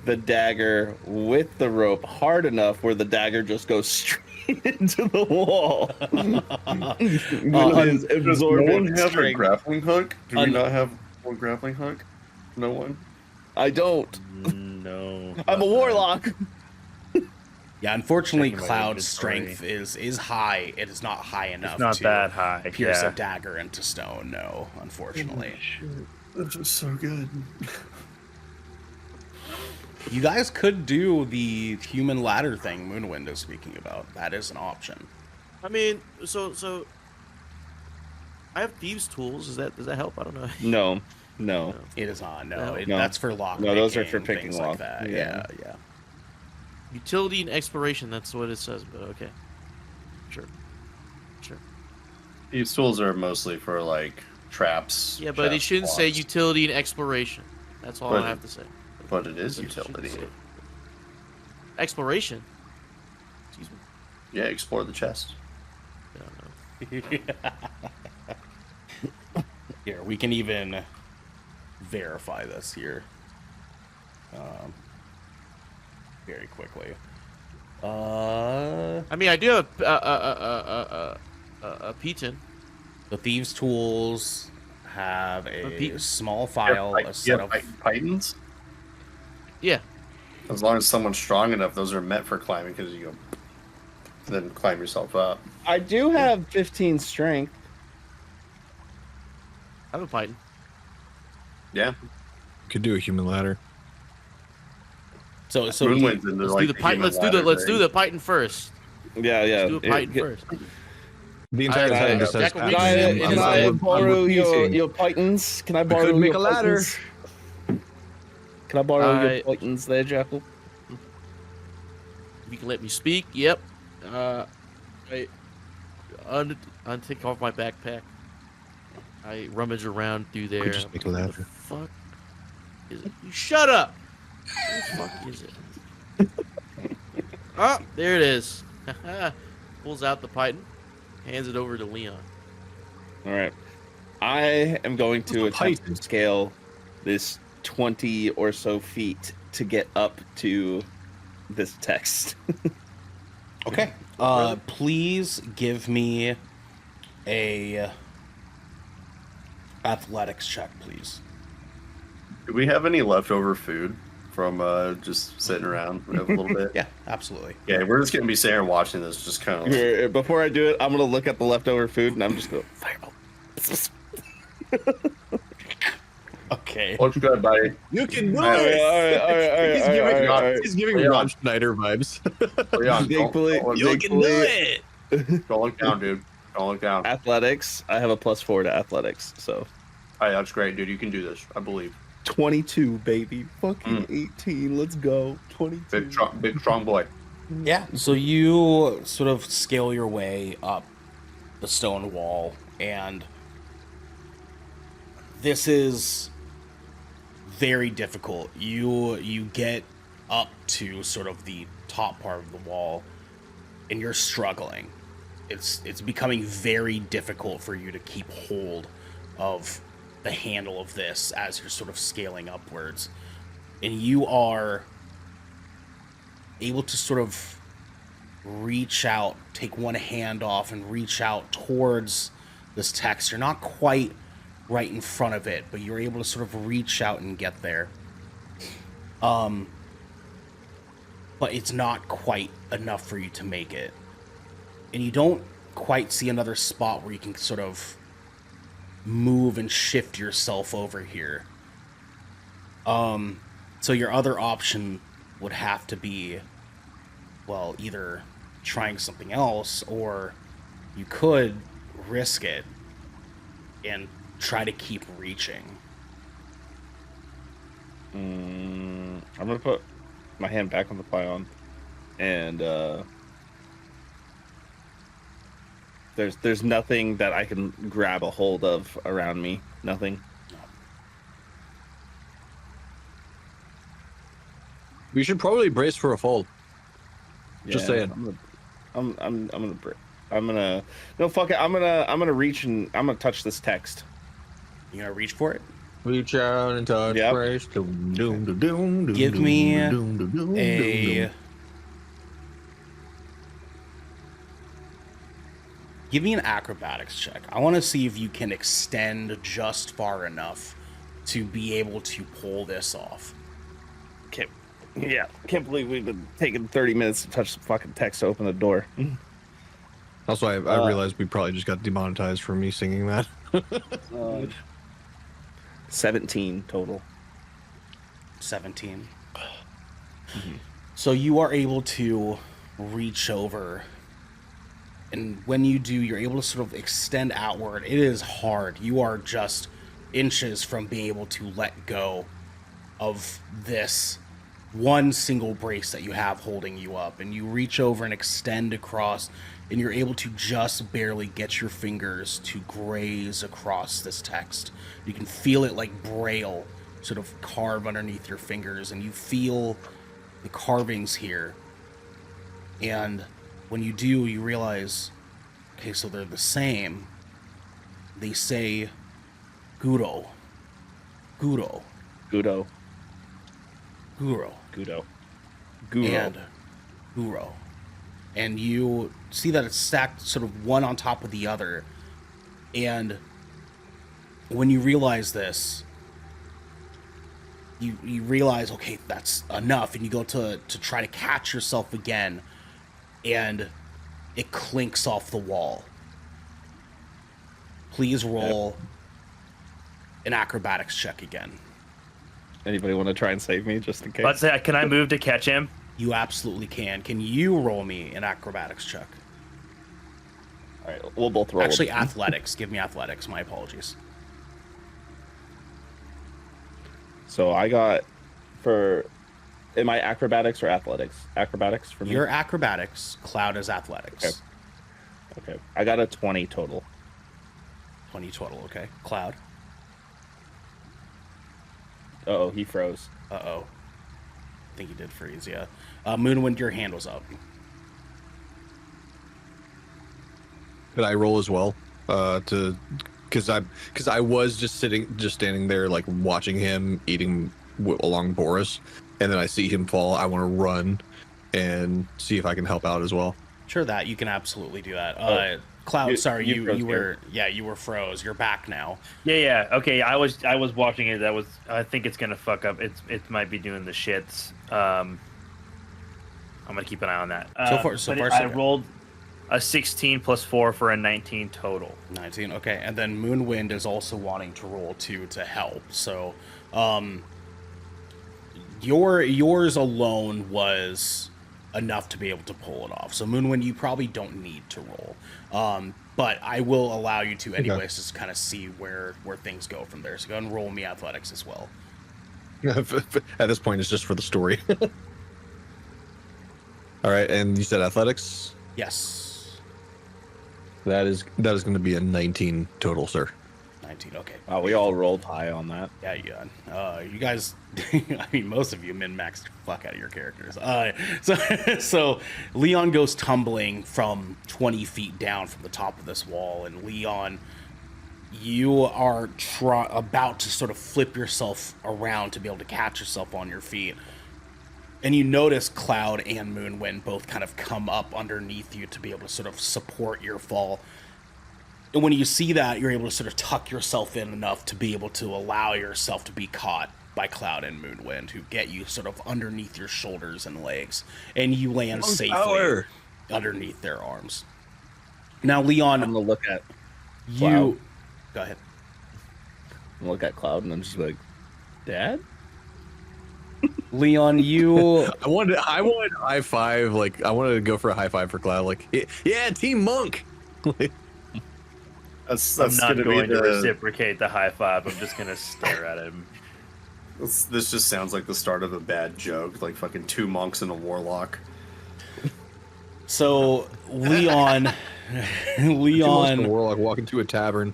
the dagger with the rope hard enough where the dagger just goes straight into the wall? Does no one have a strength. grappling hook? Do we Un- not have one grappling hook? No one? I don't. No. I'm a warlock. Yeah, unfortunately, Checking my Cloud's inventory. strength is high. It is not high enough It's not to that high. pierce Yeah. a dagger into stone. No, unfortunately. This is so good. You guys could do the human ladder thing Moonwind is speaking about. That is an option. I mean, so I have thieves' tools. Does that help? I don't know. No. It is not. No, No. No. that's for lock. No, those are for picking, picking things lock. like that. Yeah. Yeah. Utility and exploration. That's what it says. But okay, sure. These tools are mostly for like traps. Yeah, but it chests, shouldn't say blocks, utility and exploration. That's all But- I have to say. But it is It should utility. say- Exploration. Excuse me. Yeah, explore the chest. don't know. Here, we can even verify this here. Very quickly. I mean, I do have a P10. The Thieves' Tools have a Repeat. small file, a set of... Titans? Yeah. As long as someone's strong enough, those are meant for climbing because you go, then climb yourself up. I do have 15 strength. I have a Python. Yeah. Could do a human ladder. So Moonwind's into, Let's like, do the Python. Let's do the Python first. Yeah. Let's do a Python first. The entire I- time just says. Jack will Can I, I'm can I repeating. borrow repeating. your Pythons? Can I We borrow could make your a ladder. Pythons? Can I borrow your I- Pythons there, Jackal? If you can let me speak, yep. I take off my backpack. I rummage around through there. just make a What the ladder. fuck is it? You shut up! What the fuck is it? Oh, there it is. Pulls out the Python, hands it over to Leon. All right. I am going to attempt to scale this 20 or so feet to get up to this text. Okay. Please give me a athletics check, please. Do we have any leftover food from just sitting around a little bit? Yeah, absolutely. Yeah, we're just gonna be sitting here watching this, just kind of. Here, before I do it, I'm gonna look at the leftover food and I'm just going fireball. Okay. Looks good, buddy. You can do All right. He's giving Yeah. Ron Schneider vibes. Leon, Big don't bully. look down, dude. Don't look down. Athletics. I have a +4 to athletics, so Hey, that's great, dude. You can do this. I believe. 22, baby. Fucking 18. Let's go. 22. Big strong boy. Yeah. So you sort of scale your way up the stone wall, and this is very difficult. You get up to sort of the top part of the wall, and you're struggling. It's becoming very difficult for you to keep hold of the handle of this as you're sort of scaling upwards, and you are able to sort of reach out, take one hand off and reach out towards this text. You're not quite right in front of it, but you're able to sort of reach out and get there. But it's not quite enough for you to make it. And you don't quite see another spot where you can sort of move and shift yourself over here. So your other option would have to be, well, either trying something else, or you could risk it and try to keep reaching. I'm gonna put my hand back on the pylon, and there's nothing that I can grab a hold of around me. Nothing. We should probably brace for a fall. Just saying. I'm gonna no, fuck it. I'm gonna reach and I'm gonna touch this text. You gonna reach for it? Reach out and touch Yep. brace. Give me a... Give me an acrobatics check. I want to see if you can extend just far enough to be able to pull this off. Can't believe we've been taking 30 minutes to touch the fucking text to open the door. Also, I realized we probably just got demonetized for me singing that. 17 total. 17. So you are able to reach over, and when you do, you're able to sort of extend outward. It is hard. You are just inches from being able to let go of this one single brace that you have holding you up, and you reach over and extend across, and you're able to just barely get your fingers to graze across this text. You can feel it like braille sort of carve underneath your fingers, and you feel the carvings here. And when you do, you realize Okay, so they're the same. They say Guro. Guro. Gudo. Guro. Gudo. Guro. And Guro. And you see that it's stacked sort of one on top of the other. And when you realize this, you realize, okay, that's enough. And you go to try to catch yourself again. And it clinks off the wall. Please roll an acrobatics check again. Anybody want to try and save me just in case? Let's say, can I move to catch him? You absolutely can. Can you roll me an acrobatics check? All right, we'll both roll. Actually, athletics. Give me athletics. My apologies. So I got for... Am I acrobatics or athletics? Acrobatics for me? Your acrobatics. Cloud is athletics. Okay. I got a 20 total. 20 total, okay. Cloud. Uh-oh, he froze. Uh-oh. I think he did freeze, yeah. Moonwind, your hand was up. Could I roll as well? Because I was just standing there, like watching him eating along Boris, and then I see him fall. I want to run and see if I can help out as well. Sure, that you can absolutely do that. Cloud, sorry, you were here. you were froze. You're back now. Yeah. Okay, I was watching it. I think it's gonna fuck up. It might be doing the shits. I'm gonna keep an eye on that. I rolled a 16 plus 4 for a 19 total. 19, okay. And then Moonwind is also wanting to roll 2 to help. So, yours alone was enough to be able to pull it off. So Moonwind, you probably don't need to roll. But I will allow you to anyways, just kind of see where things go from there. So go ahead and roll me athletics as well. At this point, it's just for the story. All right, and you said athletics? Yes. That is going to be a 19 total, sir. 19, okay. Oh, we all rolled high on that. Yeah. You guys, I mean, most of you min-maxed the fuck out of your characters. So Leon goes tumbling from 20 feet down from the top of this wall, and Leon, you are about to sort of flip yourself around to be able to catch yourself on your feet. And you notice Cloud and Moonwind both kind of come up underneath you to be able to sort of support your fall. And when you see that, you're able to sort of tuck yourself in enough to be able to allow yourself to be caught by Cloud and Moonwind, who get you sort of underneath your shoulders and legs. And you land safely underneath their arms. Now, Leon, I'm going to look at you. Cloud. Go ahead. I'm look at Cloud, and I'm just like, Dad? Leon, you... I wanted a high five. Like, I wanted to go for a high five for Cloud. Like, yeah, Team Monk. That's I'm not going to be reciprocate the high five. I'm just going to stare at him. This just sounds like the start of a bad joke. Like fucking 2 monks and a warlock. So, Leon... Leon... warlock walking to a tavern.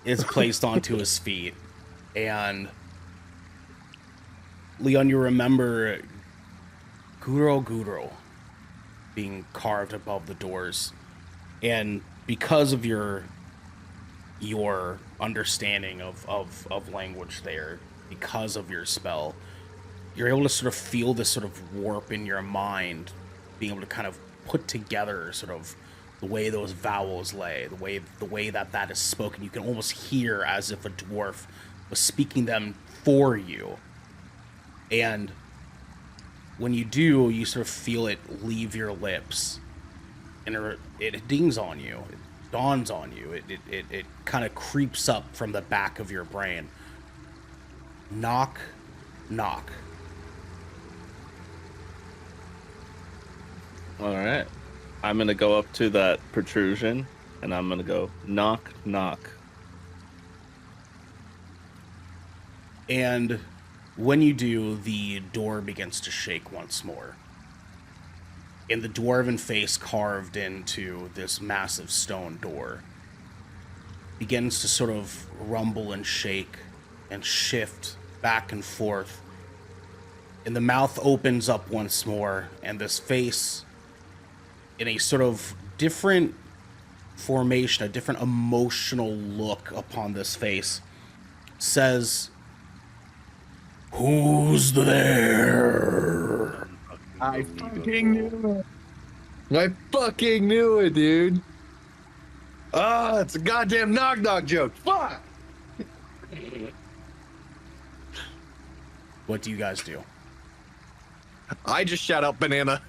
Is placed onto his feet. And... Leon, you remember Guro being carved above the doors. And because of your understanding of language there, because of your spell, you're able to sort of feel this sort of warp in your mind, being able to kind of put together sort of the way those vowels lay, the way that is spoken. You can almost hear as if a dwarf was speaking them for you. And when you do, you sort of feel it leave your lips, and it dings on you, it dawns on you, it kind of creeps up from the back of your brain. Knock, knock. All right. I'm going to go up to that protrusion, and I'm going to go, knock, knock. And... when you do, the door begins to shake once more. And the dwarven face carved into this massive stone door begins to sort of rumble and shake and shift back and forth. And the mouth opens up once more, and this face, in a sort of different formation, a different emotional look upon this face, says, "Who's there?" I fucking knew it. I fucking knew it, dude. Ah, it's a goddamn knock-knock joke. Fuck! What do you guys do? I just shout out banana.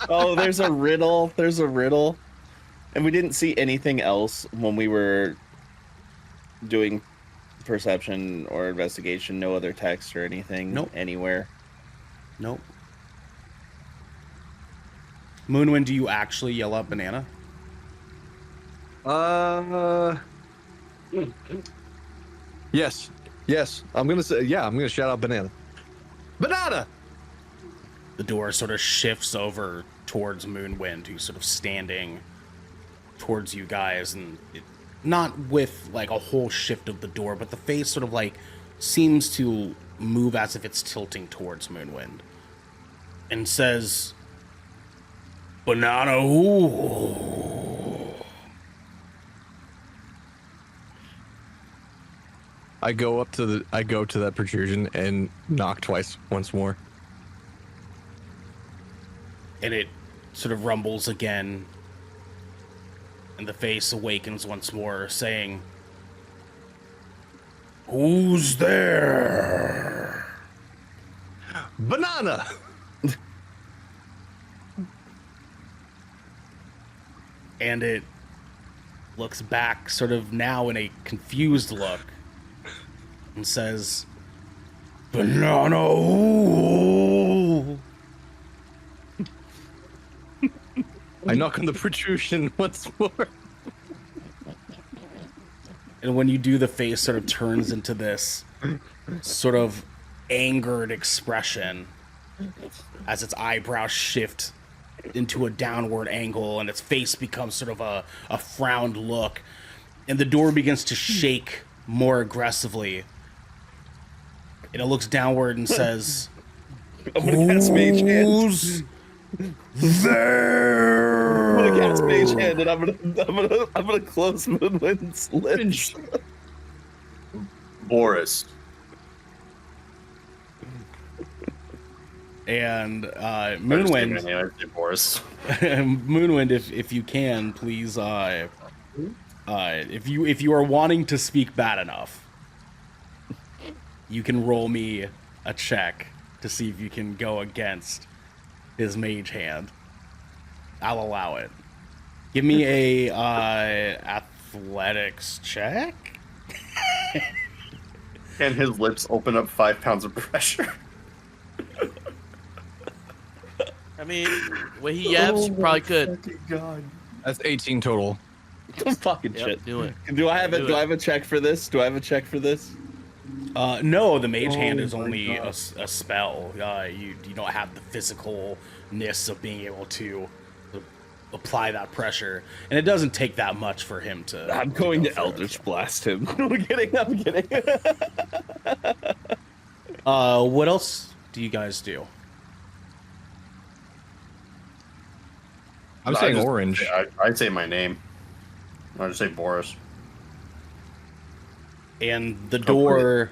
Oh, there's a riddle. There's a riddle. And we didn't see anything else when we were doing perception or investigation. No other text or anything. Nope. Anywhere. Nope. Moonwind, do you actually yell out banana? Yes. I'm gonna say, yeah, I'm gonna shout out banana. Banana! The door sort of shifts over towards Moonwind, who's sort of standing towards you guys, and not with like a whole shift of the door, but the face sort of like seems to move as if it's tilting towards Moonwind, and says, "Banana, ooh." I go to that protrusion and knock twice once more. And it sort of rumbles again, and the face awakens once more, saying, "Who's there?" Banana! And it looks back, sort of now in a confused look, and says, "Banana, ooh." I knock on the protrusion once more. And when you do, the face sort of turns into this sort of angered expression as its eyebrows shift into a downward angle, and its face becomes sort of a frowned look, and the door begins to shake more aggressively, and it looks downward and says, I'm gonna cast Mage Hand. "Who's there?" I'm gonna cast Mage Hand, and I'm gonna close Moonwind's lips. Boris. And Moonwind. Moonwind, Boris. Moonwind, if you can, please, if you are wanting to speak bad enough, you can roll me a check to see if you can go against his Mage Hand. I'll allow it. Give me a athletics check. And his lips open up 5 pounds of pressure. I mean, when he yaps, you probably could. God. That's 18 total. Fucking Yep, shit. do it. Do I have Do Do I have a check for this? No, the Mage Hand is only a spell. You don't have the physicalness of being able to apply that pressure, and it doesn't take that much for him to. I'm going to go for Eldritch Blast him. I'm kidding. What else do you guys do? I'm saying orange. I'd say my name. I'd say Boris. And the door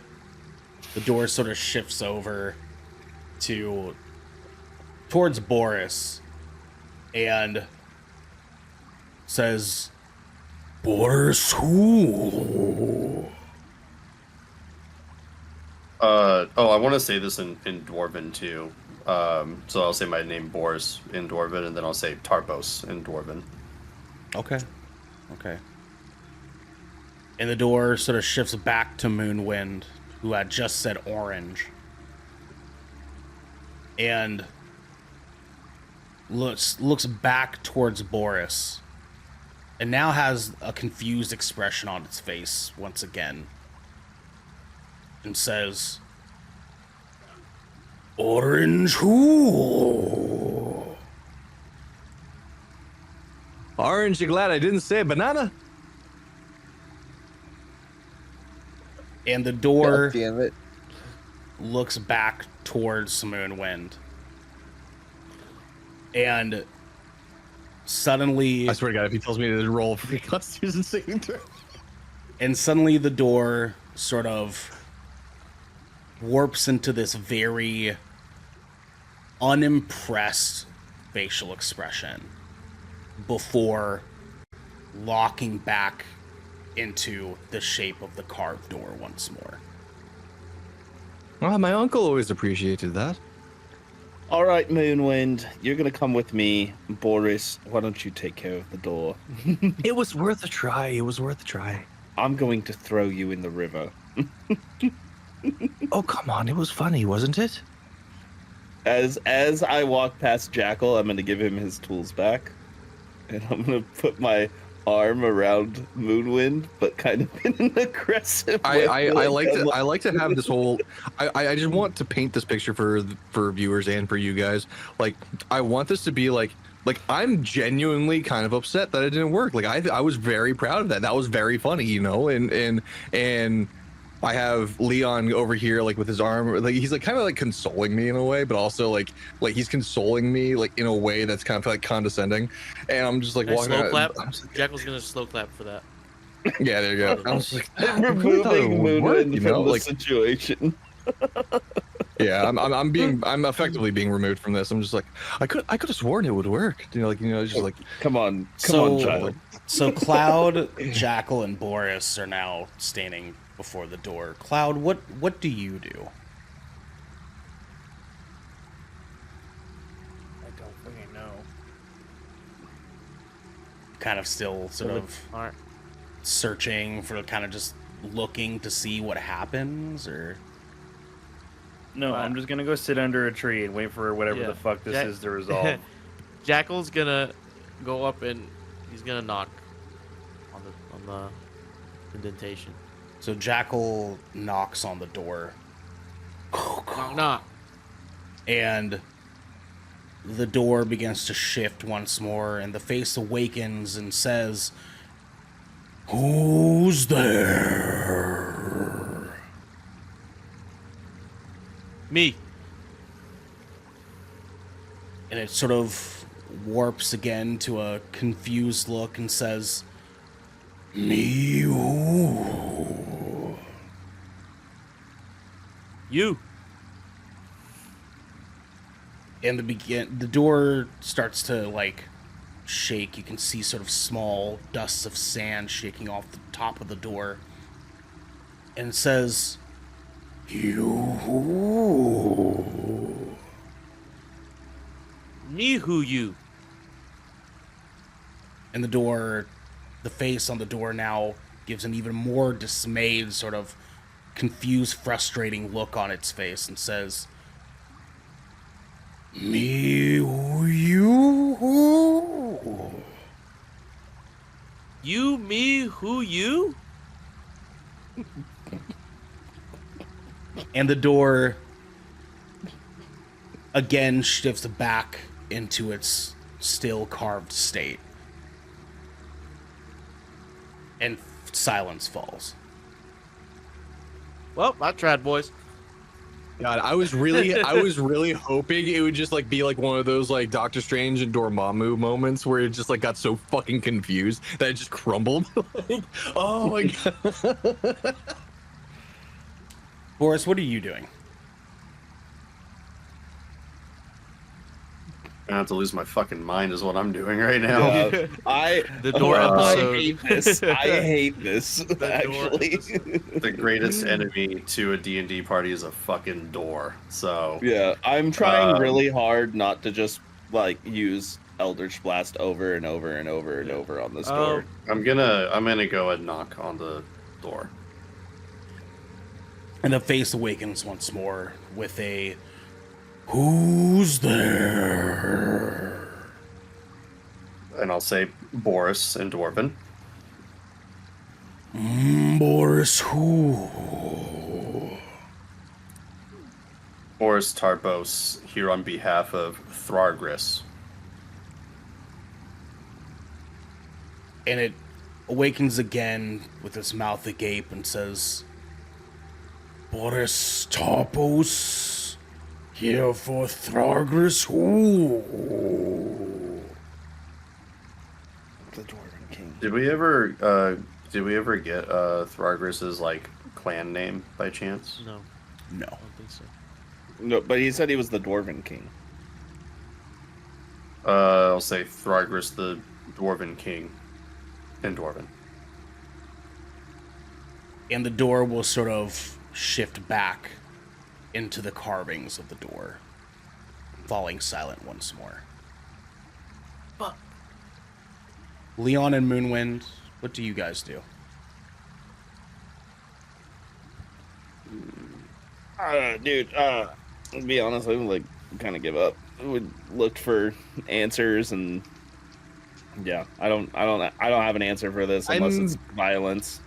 sort of shifts over towards Boris and says, "Boris, who?" I want to say this in Dwarven too. So I'll say my name Boris in Dwarven, and then I'll say Tarpos in Dwarven. Okay. And the door sort of shifts back to Moonwind, who had just said orange, and looks back towards Boris, and now has a confused expression on its face once again, and says, "Orange who?" Orange, you glad I didn't say banana? And the door Damn it. looks back towards Moonwind, and suddenly... I swear to God, if he tells me to roll for Constitution saving throw. And suddenly the door sort of warps into this very unimpressed facial expression before locking back into the shape of the carved door once more. Oh, my uncle always appreciated that. All right, Moonwind, you're gonna come with me. Boris, why don't you take care of the door? It was worth a try. It was worth a try. I'm going to throw you in the river. Oh, come on. It was funny, wasn't it? As I walk past Jackal, I'm gonna give him his tools back, and I'm gonna put my arm around Moonwind, but kind of in an aggressive way. I like to have this whole. I just want to paint this picture for viewers and for you guys. Like, I want this to be like I'm genuinely kind of upset that it didn't work. Like I was very proud of that. That was very funny, you know. And I have Leon over here, like with his arm, like he's like kind of like consoling me in a way, but also like he's consoling me like in a way that's kind of like condescending. And I'm just like walking slow clap. Like, Jackal's gonna slow clap for that. Yeah, there you go. I was like, removing Moonwind from the like, situation. Yeah, I'm effectively being removed from this. I'm just like, I could have sworn it would work. It's just like, come on, child. So Cloud, Jackal, and Boris are now standing before the door. Cloud, what do you do? I don't fucking know. Kind of still sort of searching for, kind of just looking to see what happens, or? No, I'm just gonna go sit under a tree and wait for whatever the fuck this is to resolve. Jackal's gonna go up and he's gonna knock on the indentation. So Jackal knocks on the door. Knock, knock. And the door begins to shift once more, and the face awakens and says, "Who's there?" Me. And it sort of warps again to a confused look and says, "Me who?" You. And the door starts to like shake. You can see sort of small dusts of sand shaking off the top of the door. And it says, "You." Me who you? And the face on the door now gives an even more dismayed, sort of confused, frustrating look on its face and says, "Me who you?" You, me, who you? And the door again shifts back into its still carved state. And silence falls. Well, I tried, boys. God, I was really hoping it would just like be like one of those like Doctor Strange and Dormammu moments where it just like got so fucking confused that it just crumbled. Like, oh my God. Boris, what are you doing? I have to lose my fucking mind is what I'm doing right now. The door episode. I hate this. Actually, The greatest enemy to a D&D party is a fucking door. So yeah, I'm trying really hard not to just like use Eldritch Blast over and over and over and over on this door. I'm gonna go and knock on the door. And the face awakens once more with a, "Who's there?" And I'll say Boris in Dwarven. Boris who? Boris Tarbos here on behalf of Thrargras. And it awakens again with its mouth agape and says, "Boris Tarbos, here for Thrargras who?" The Dwarven King. Did we ever get Thrargras's like clan name by chance? No, No. I don't think so. No, but he said he was the Dwarven King. I'll say Thrargras the Dwarven King in Dwarven. And the door will sort of shift back into the carvings of the door, falling silent once more. Fuck. Leon and Moonwind, what do you guys do? Dude, to be honest, I would like kind of give up. I would look for answers, and yeah, I don't have an answer for this unless it's violence.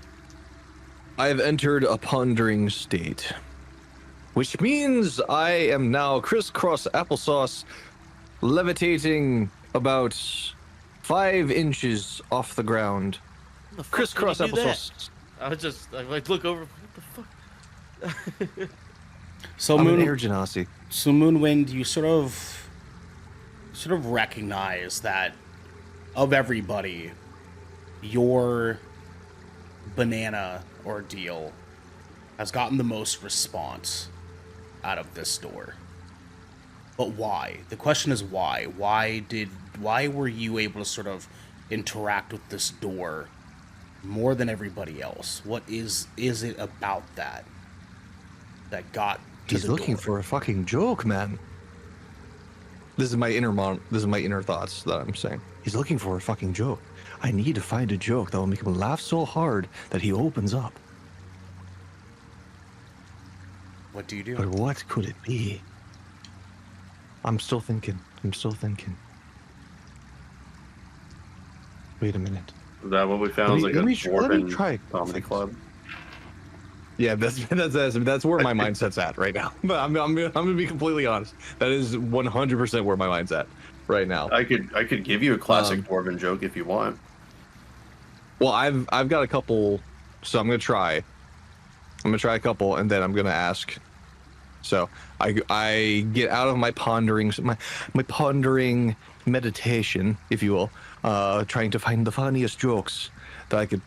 I've entered a pondering state, which means I am now crisscross applesauce, levitating about 5 inches off the ground. How the fuck Crisscross did you do that? applesauce. I like look over. What the fuck? So I'm an air Jenesy. So Moonwind, you sort of recognize that of everybody, your banana ordeal has gotten the most response out of this door. But why? The question is why? Why were you able to sort of interact with this door more than everybody else? What is it about that got to He's the looking door? for a fucking joke, man. This is my inner thoughts that I'm saying. He's looking for a fucking joke. I need to find a joke that will make him laugh so hard that he opens up. What do you do? But what could it be? I'm still thinking. Wait a minute. Is that what we found? Was like a let me Dwarven try comedy club. Yeah, that's where my mindset's at right now. But I'm gonna be completely honest. That is 100% where my mind's at right now. I could give you a classic Dwarven joke if you want. Well, I've got a couple, so I'm gonna try a couple, and then I'm gonna ask. So I get out of my pondering meditation, if you will, trying to find the funniest jokes that I could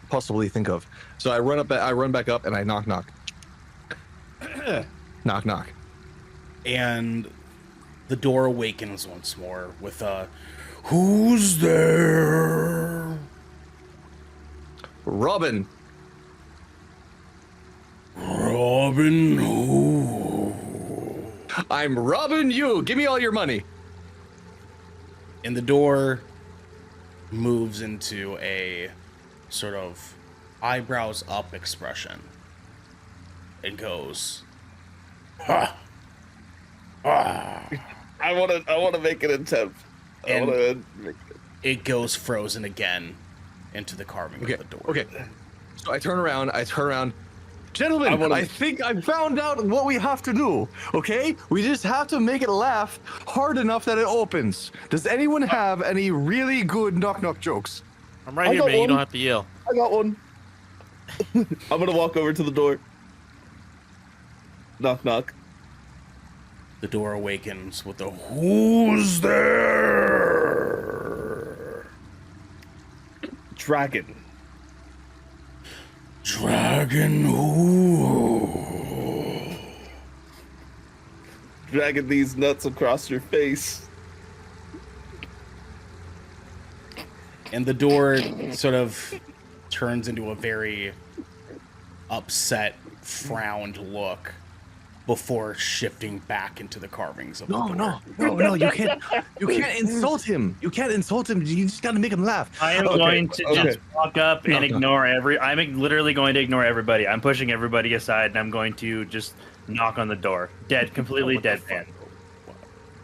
possibly think of. So I run back up, and I knock. Knock. And the door awakens once more with a, "Who's there?" Robin who? I'm robbing you. Give me all your money. And the door moves into a sort of eyebrows up expression. It goes, "Ha! Ah." I want to make an attempt. And it goes frozen again into the carving of the door. Okay. So I turn around. Gentlemen, I think I found out what we have to do, okay? We just have to make it laugh hard enough that it opens. Does anyone have any really good knock-knock jokes? I'm right here, man. You don't have to yell. I got one. I'm gonna walk over to the door. Knock, knock. The door awakens with a, "Who's there?" Dragon. Dragon who? Dragging these nuts across your face. And the door sort of turns into a very upset, frowned look before shifting back into the carvings of the door. No, you can't insult him. You just gotta make him laugh. I am going to just walk up and ignore I'm literally going to ignore everybody. I'm pushing everybody aside, and I'm going to just knock on the door. Completely deadpan.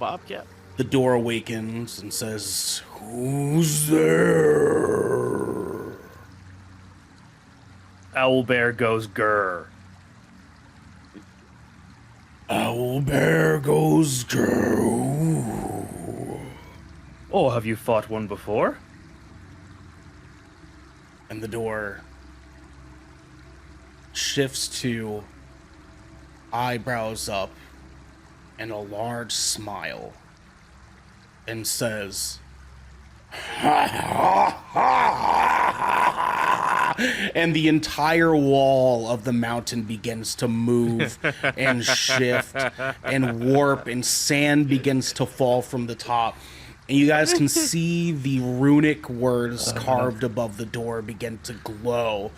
Bobcat. The door awakens and says, "Who's there?" Owlbear goes grr. Owlbear goes grr. Oh, have you fought one before? And the door shifts to eyebrows up and a large smile and says, And the entire wall of the mountain begins to move and shift and warp, and sand begins to fall from the top. And you guys can see the runic words carved above the door begin to glow.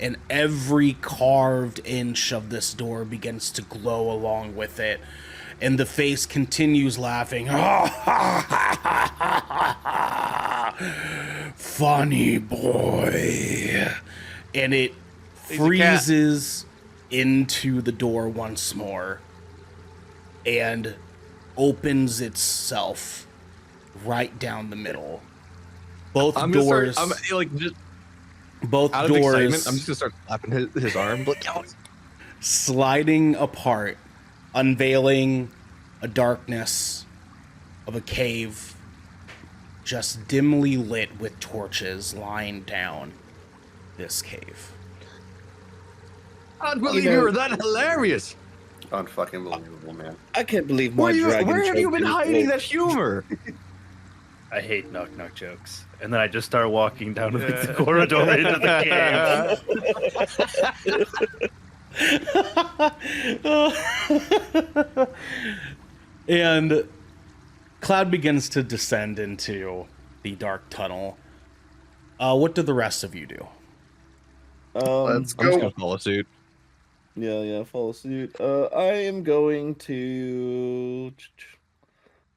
And every carved inch of this door begins to glow along with it. And the face continues laughing. Funny boy. And it freezes into the door once more and opens itself right down the middle. Both doors. Both out of doors. Excitement, I'm just gonna start slapping his arm. Like, sliding apart, unveiling a darkness of a cave just dimly lit with torches lying down this cave. Unbelievable, that's hilarious. Unfucking believable, man. I can't believe my dragon. Where have you been hiding that humor? I hate knock knock jokes. And then I just start walking down the corridor into the cave. And Cloud begins to descend into the dark tunnel. What do the rest of you do? Let's go. I'm just gonna follow suit. Yeah, follow suit. I am going to.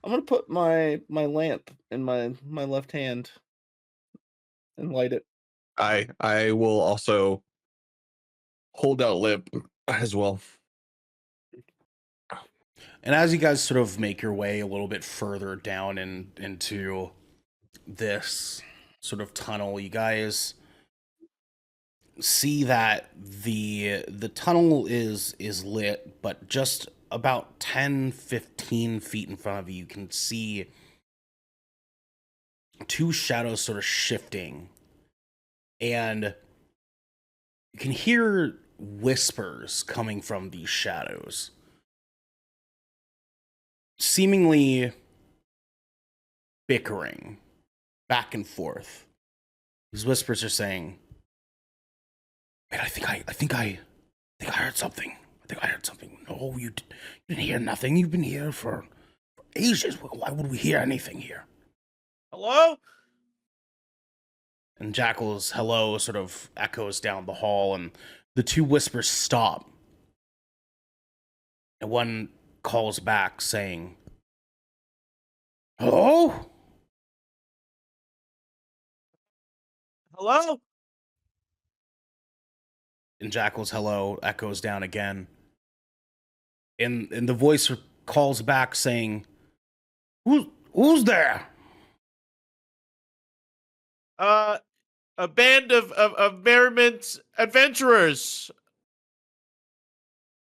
I'm gonna put my lamp in my left hand and light it. I will also hold out lamp as well. And as you guys sort of make your way a little bit further down into this sort of tunnel, you guys see that the tunnel is lit, but just about 10-15 feet in front of you can see two shadows sort of shifting, and you can hear whispers coming from these shadows, seemingly bickering back and forth. These whispers are saying, "Man, I think I heard something. I think I heard something. No, you didn't hear nothing. You've been here for ages. Why would we hear anything here?" Hello? And Jackal's hello sort of echoes down the hall, and the two whispers stop. And one calls back saying, "Hello?" Hello? And Jackal's hello echoes down again. And the voice calls back saying, Who's there?" A band of merriment adventurers.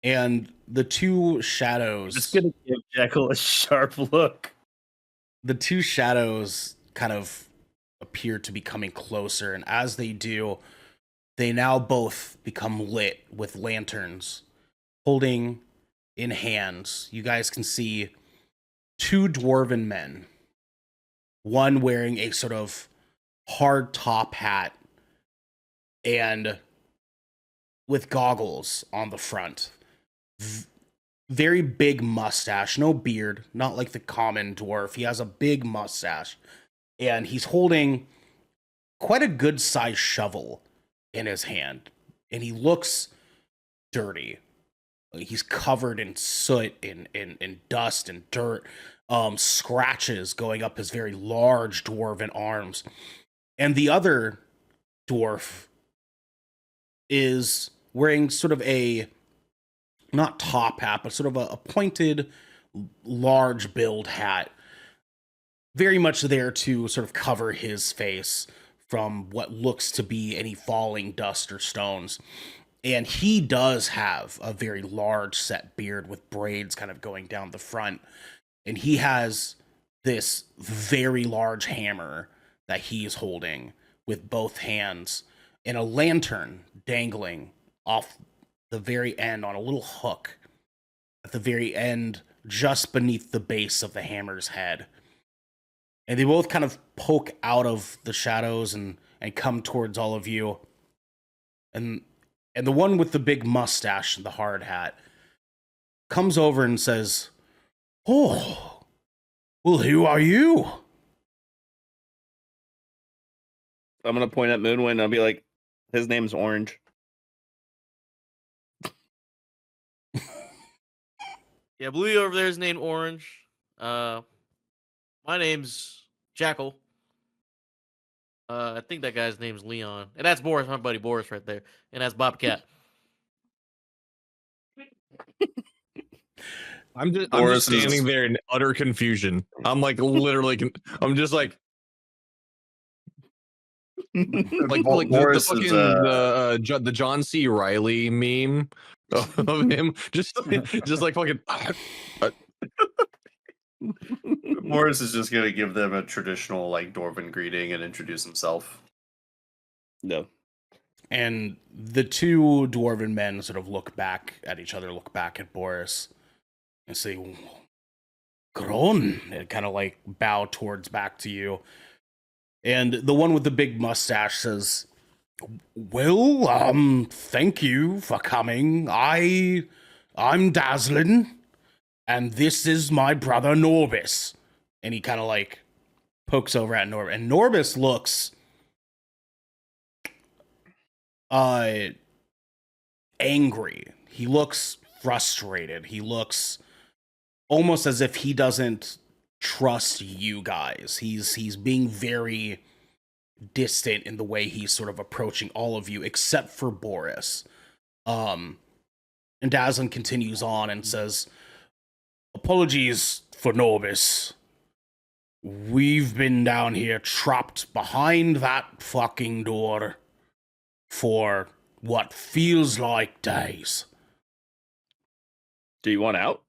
And the two shadows. Just gonna give Jekyll a sharp look. The two shadows kind of appear to be coming closer, and as they do, they now both become lit with lanterns, holding in hands. You guys can see two dwarven men, one wearing a sort of hard top hat and with goggles on the front. Very big mustache, no beard, not like the common dwarf. He has a big mustache, and he's holding quite a good sized shovel in his hand, and he looks dirty. He's covered in soot and dust and dirt, scratches going up his very large dwarven arms. And the other dwarf is wearing sort of a, not top hat, but sort of a pointed, large build hat. Very much there to sort of cover his face from what looks to be any falling dust or stones. And he does have a very large set beard with braids kind of going down the front. And he has this very large hammer that he's holding with both hands, and a lantern dangling off the very end on a little hook at the very end, just beneath the base of the hammer's head. and they both kind of poke out of the shadows and come towards all of you. And the one with the big mustache and the hard hat comes over and says, "Oh, well, who are you?" I'm gonna point at Moonwind and I'll be like, his name's Orange. Yeah, Blue over there is named Orange. My name's Jackal. I think that guy's name's Leon. And that's Boris, my buddy Boris right there. And that's Bobcat. I'm just Boris standing is- there in utter confusion. I'm like literally, I'm just like Boris the is, fucking the John C. Riley meme of him, just like fucking. Boris is just gonna give them a traditional like Dwarven greeting and introduce himself. No. And the two dwarven men sort of look back at each other, look back at Boris, and say, "Gron," and kind of like bow towards back to you. And the one with the big mustache says, "Well, thank you for coming. I'm Dazzlin, and this is my brother Norbis." And he kind of like pokes over at Norbis, and Norbis looks angry. He looks frustrated. He looks almost as if he doesn't trust you guys. He's being very distant in the way he's sort of approaching all of you, except for Boris. And Dazzlin continues on and says, "Apologies for Norbis. We've been down here trapped behind that fucking door for what feels like days." Do you want out?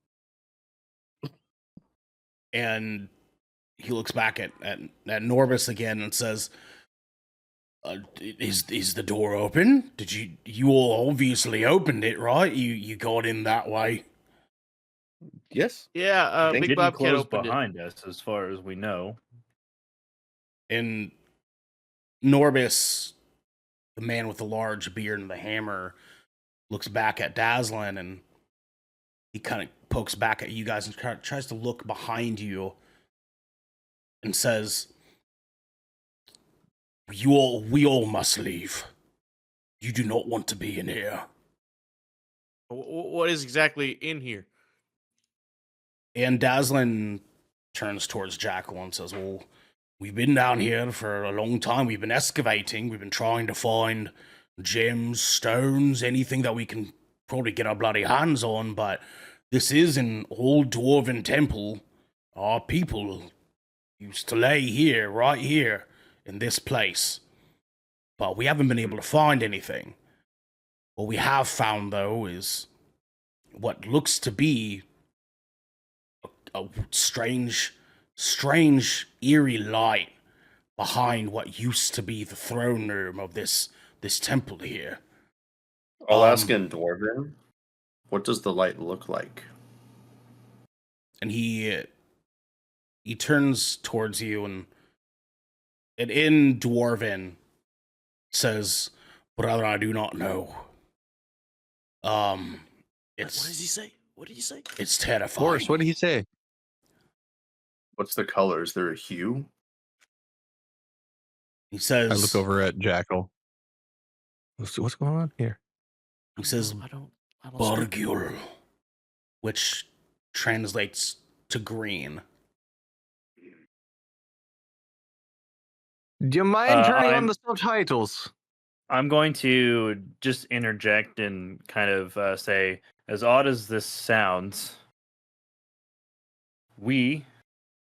And he looks back at Norbis again and says, "Is the door open? Did you all obviously opened it, right? You got in that way." Yes. Yeah, They Big didn't Bobcat close opened it. behind us, as far as we know. And Norbis, the man with the large beard and the hammer, looks back at Dazzlin, and he kind of pokes back at you guys and tries to look behind you and says, we all must leave. You do not want to be in here." What is exactly in here? And Dazzlin turns towards Jackal and says, "Well, we've been down here for a long time. We've been excavating. We've been trying to find gems, stones, anything that we can probably get our bloody hands on, but this is an old dwarven temple. Our people used to lay here, right here, in this place. But we haven't been able to find anything. What we have found, though, is what looks to be a strange, eerie light behind what used to be the throne room of this temple here." I'll ask in Dwarven, what does the light look like? And he turns towards you and in Dwarven says, "Brother, I do not know. What does he say? What did he say? It's terrifying." Boris, what did he say? What's the color? Is there a hue? He says, I look over at Jackal. What's going on here? He says, I don't "Bargul," which translates to green. Do you mind turning on I'm- the subtitles? I'm going to just interject and kind of say, as odd as this sounds, we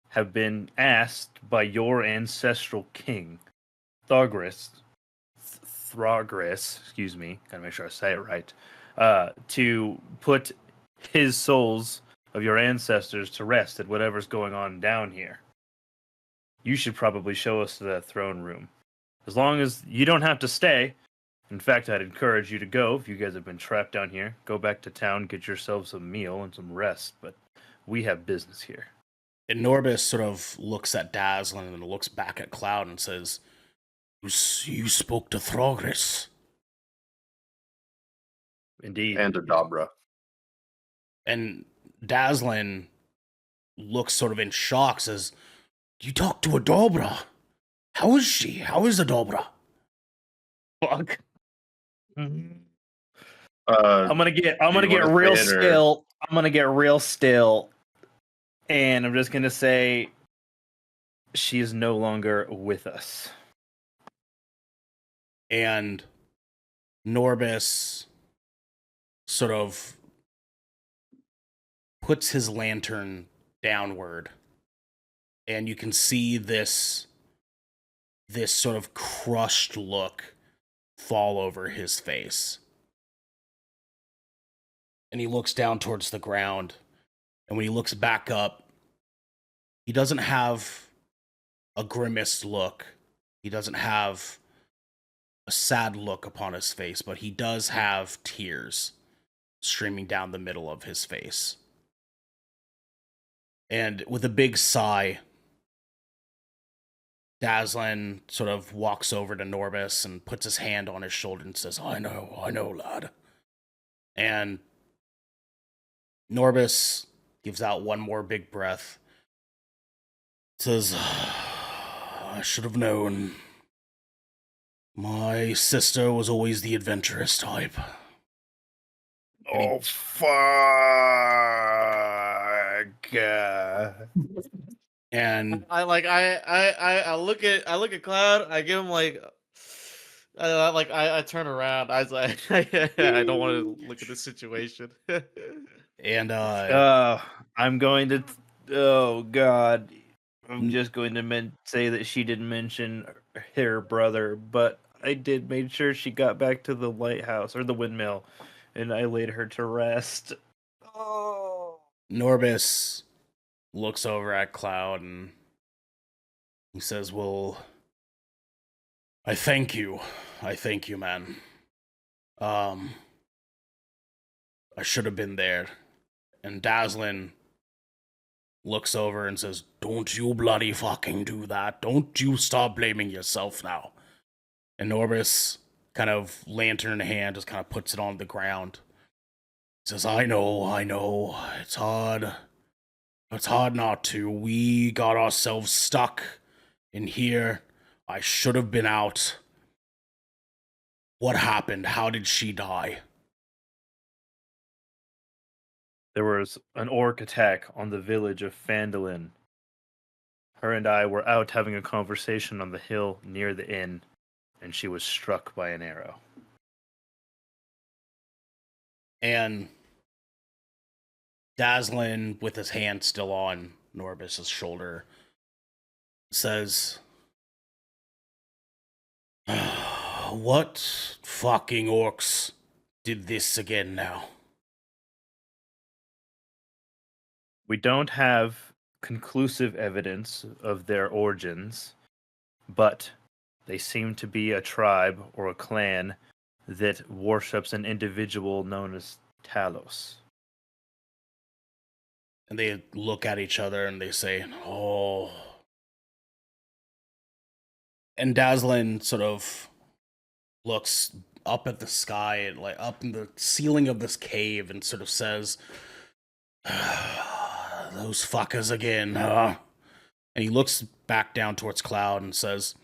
have been asked by your ancestral king, Thrargras, excuse me, gotta make sure I say it right, to put his souls of your ancestors to rest at whatever's going on down here. You should probably show us to that throne room. As long as you don't have to stay. In fact, I'd encourage you to go if you guys have been trapped down here. Go back to town, get yourselves a meal and some rest, but we have business here. And Norbis sort of looks at Dazzlin and looks back at Cloud and says, "You spoke to Thrargras." Indeed. And a Dabra. And Dazzlin looks sort of in shock, says, "You talked to a Dobra? How is she? How is a Dobra?" Fuck. Uh, I'm gonna get real still. I'm gonna get real still, and I'm just gonna say she is no longer with us. And Norbis sort of puts his lantern downward, and you can see this sort of crushed look fall over his face. And he looks down towards the ground, and when he looks back up, he doesn't have a grimaced look. He doesn't have a sad look upon his face, but he does have tears streaming down the middle of his face. And with a big sigh, Dazzlin sort of walks over to Norbis and puts his hand on his shoulder and says, I know, lad. And Norbis gives out one more big breath. Says, I should have known. My sister was always the adventurous type. Oh, fuck. And I look at Cloud. I give him I turn around. I was like, I don't want to look at the situation. And I'm going to. Oh God, I'm just going to say that she didn't mention her brother, but I did make sure she got back to the lighthouse or the windmill, and I laid her to rest. Oh. Norbis looks over at Cloud and he says, well, I thank you, man. I should have been there. And Dazzlin looks over and says, don't you bloody fucking do that. Don't you stop blaming yourself now. And Norbis, kind of lantern in hand, just kind of puts it on the ground. He says, I know, it's hard. It's hard not to. We got ourselves stuck in here. I should have been out. What happened? How did she die? There was an orc attack on the village of Phandalin. Her and I were out having a conversation on the hill near the inn, and she was struck by an arrow. And Dazzlin, with his hand still on Norbis' shoulder, says, what fucking orcs did this again now? We don't have conclusive evidence of their origins, but they seem to be a tribe or a clan that worships an individual known as Talos. And they look at each other and they say, oh. And Dazzlin sort of looks up at the sky, like up in the ceiling of this cave, and sort of says, those fuckers again, huh? And he looks back down towards Cloud and says,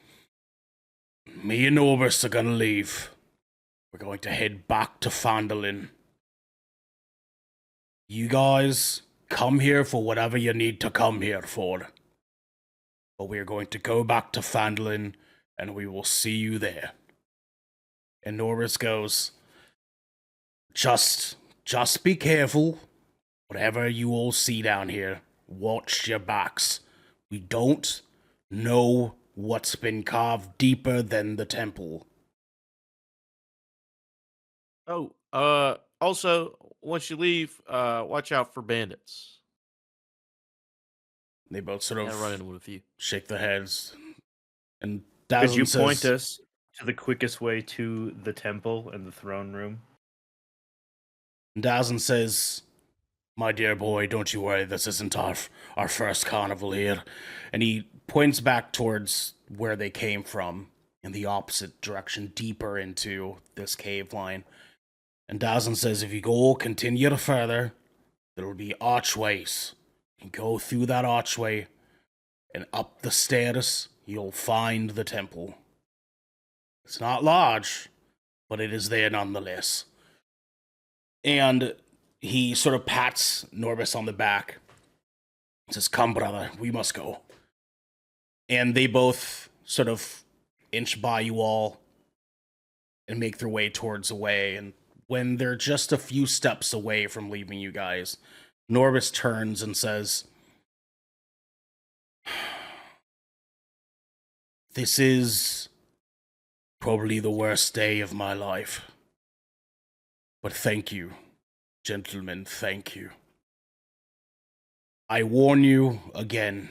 me and Norbis are gonna leave. We're going to head back to Phandalin. You guys come here for whatever you need to come here for. But we are going to go back to Phandalin, and we will see you there. And Norbis goes, just be careful. Whatever you all see down here, watch your backs. We don't know what's been carved deeper than the temple. Oh, also, once you leave, watch out for bandits. They both sort of run in with a few. Shake their heads. And Could you point us to the quickest way to the temple and the throne room? Dazzlin says, My dear boy, don't you worry, this isn't our first carnival here. And he points back towards where they came from, in the opposite direction, deeper into this cave line. And Dazan says, if you go continue further, there will be archways. You go through that archway, and up the stairs, you'll find the temple. It's not large, but it is there nonetheless. And he sort of pats Norbus on the back. Says, come, brother, we must go. And they both sort of inch by you all and make their way towards the way. And when they're just a few steps away from leaving you guys, Norbus turns and says, this is probably the worst day of my life. But thank you, gentlemen, thank you. I warn you again,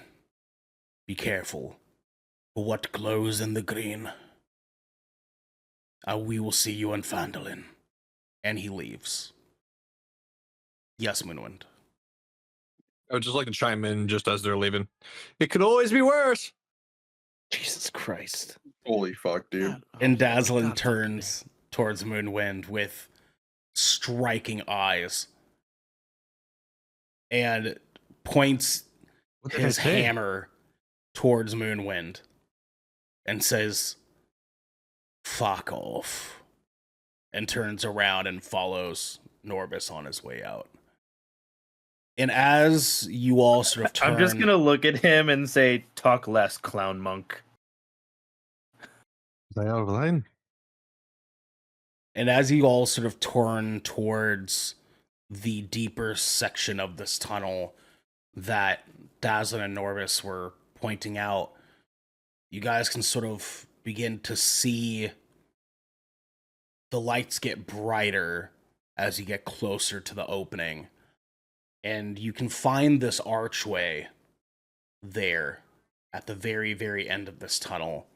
be careful for what glows in the green. We will see you in Phandalin. And he leaves. Yes, Moonwind. I would just like to chime in just as they're leaving. It could always be worse. Jesus Christ. Holy fuck, dude. God, And oh, Dazzlin God, turns towards Moonwind with striking eyes and points his hammer towards Moonwind and says, fuck off, and turns around and follows Norbus on his way out. And as you all sort of turn... I'm just going to look at him and say, talk less, clown monk. They out of line. And as you all sort of turn towards the deeper section of this tunnel that Dazzlin and Norbus were pointing out, you guys can sort of begin to see the lights get brighter as you get closer to the opening. And you can find this archway there at the very, very end of this tunnel.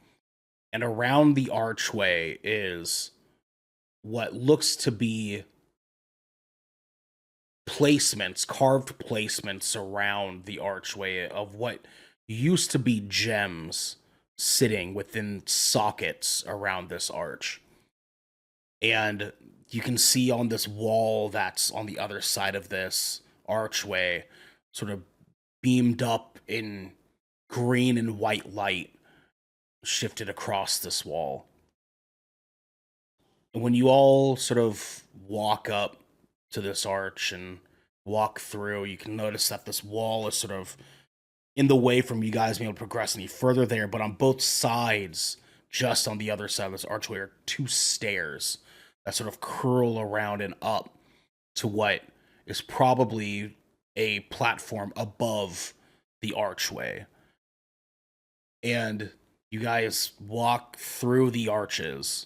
And around the archway is what looks to be placements, carved placements around the archway of what used to be gems sitting within sockets around this arch. And you can see on this wall that's on the other side of this archway, sort of beamed up in green and white light, shifted across this wall. And when you all sort of walk up to this arch and walk through, you can notice that this wall is sort of in the way from you guys being able to progress any further there, but on both sides, just on the other side of this archway, are two stairs that sort of curl around and up to what is probably a platform above the archway. And you guys walk through the arches,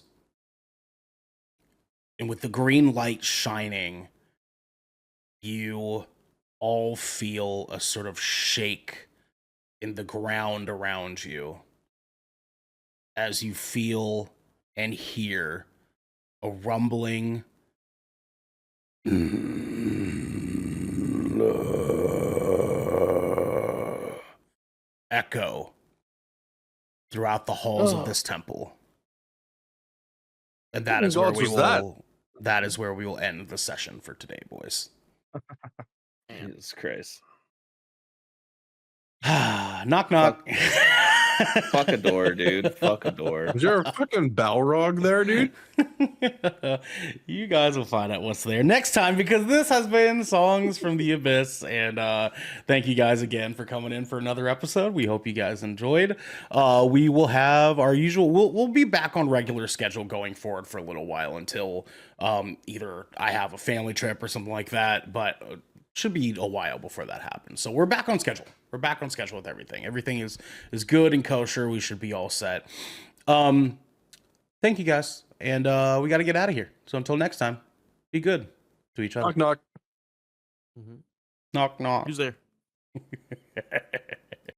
and with the green light shining, you all feel a sort of shake in the ground around you as you feel and hear a rumbling echo throughout the halls of this temple. And that is where we will that is where we will end the session for today, boys. Jesus Christ. Knock knock. Fuck a door, dude. Fuck a door. Is there a fucking Balrog there, dude? You guys will find out what's there next time, because this has been Songs from the Abyss, and thank you guys again for coming in for another episode. We hope you guys enjoyed. We will have our usual, we'll be back on regular schedule going forward for a little while until either I have a family trip or something like that, but should be a while before that happens. So we're back on schedule. We're back on schedule with everything. Everything is good and kosher. We should be all set. Thank you guys. And we got to get out of here. So until next time, be good to each other. Knock knock. Knock knock. Who's there?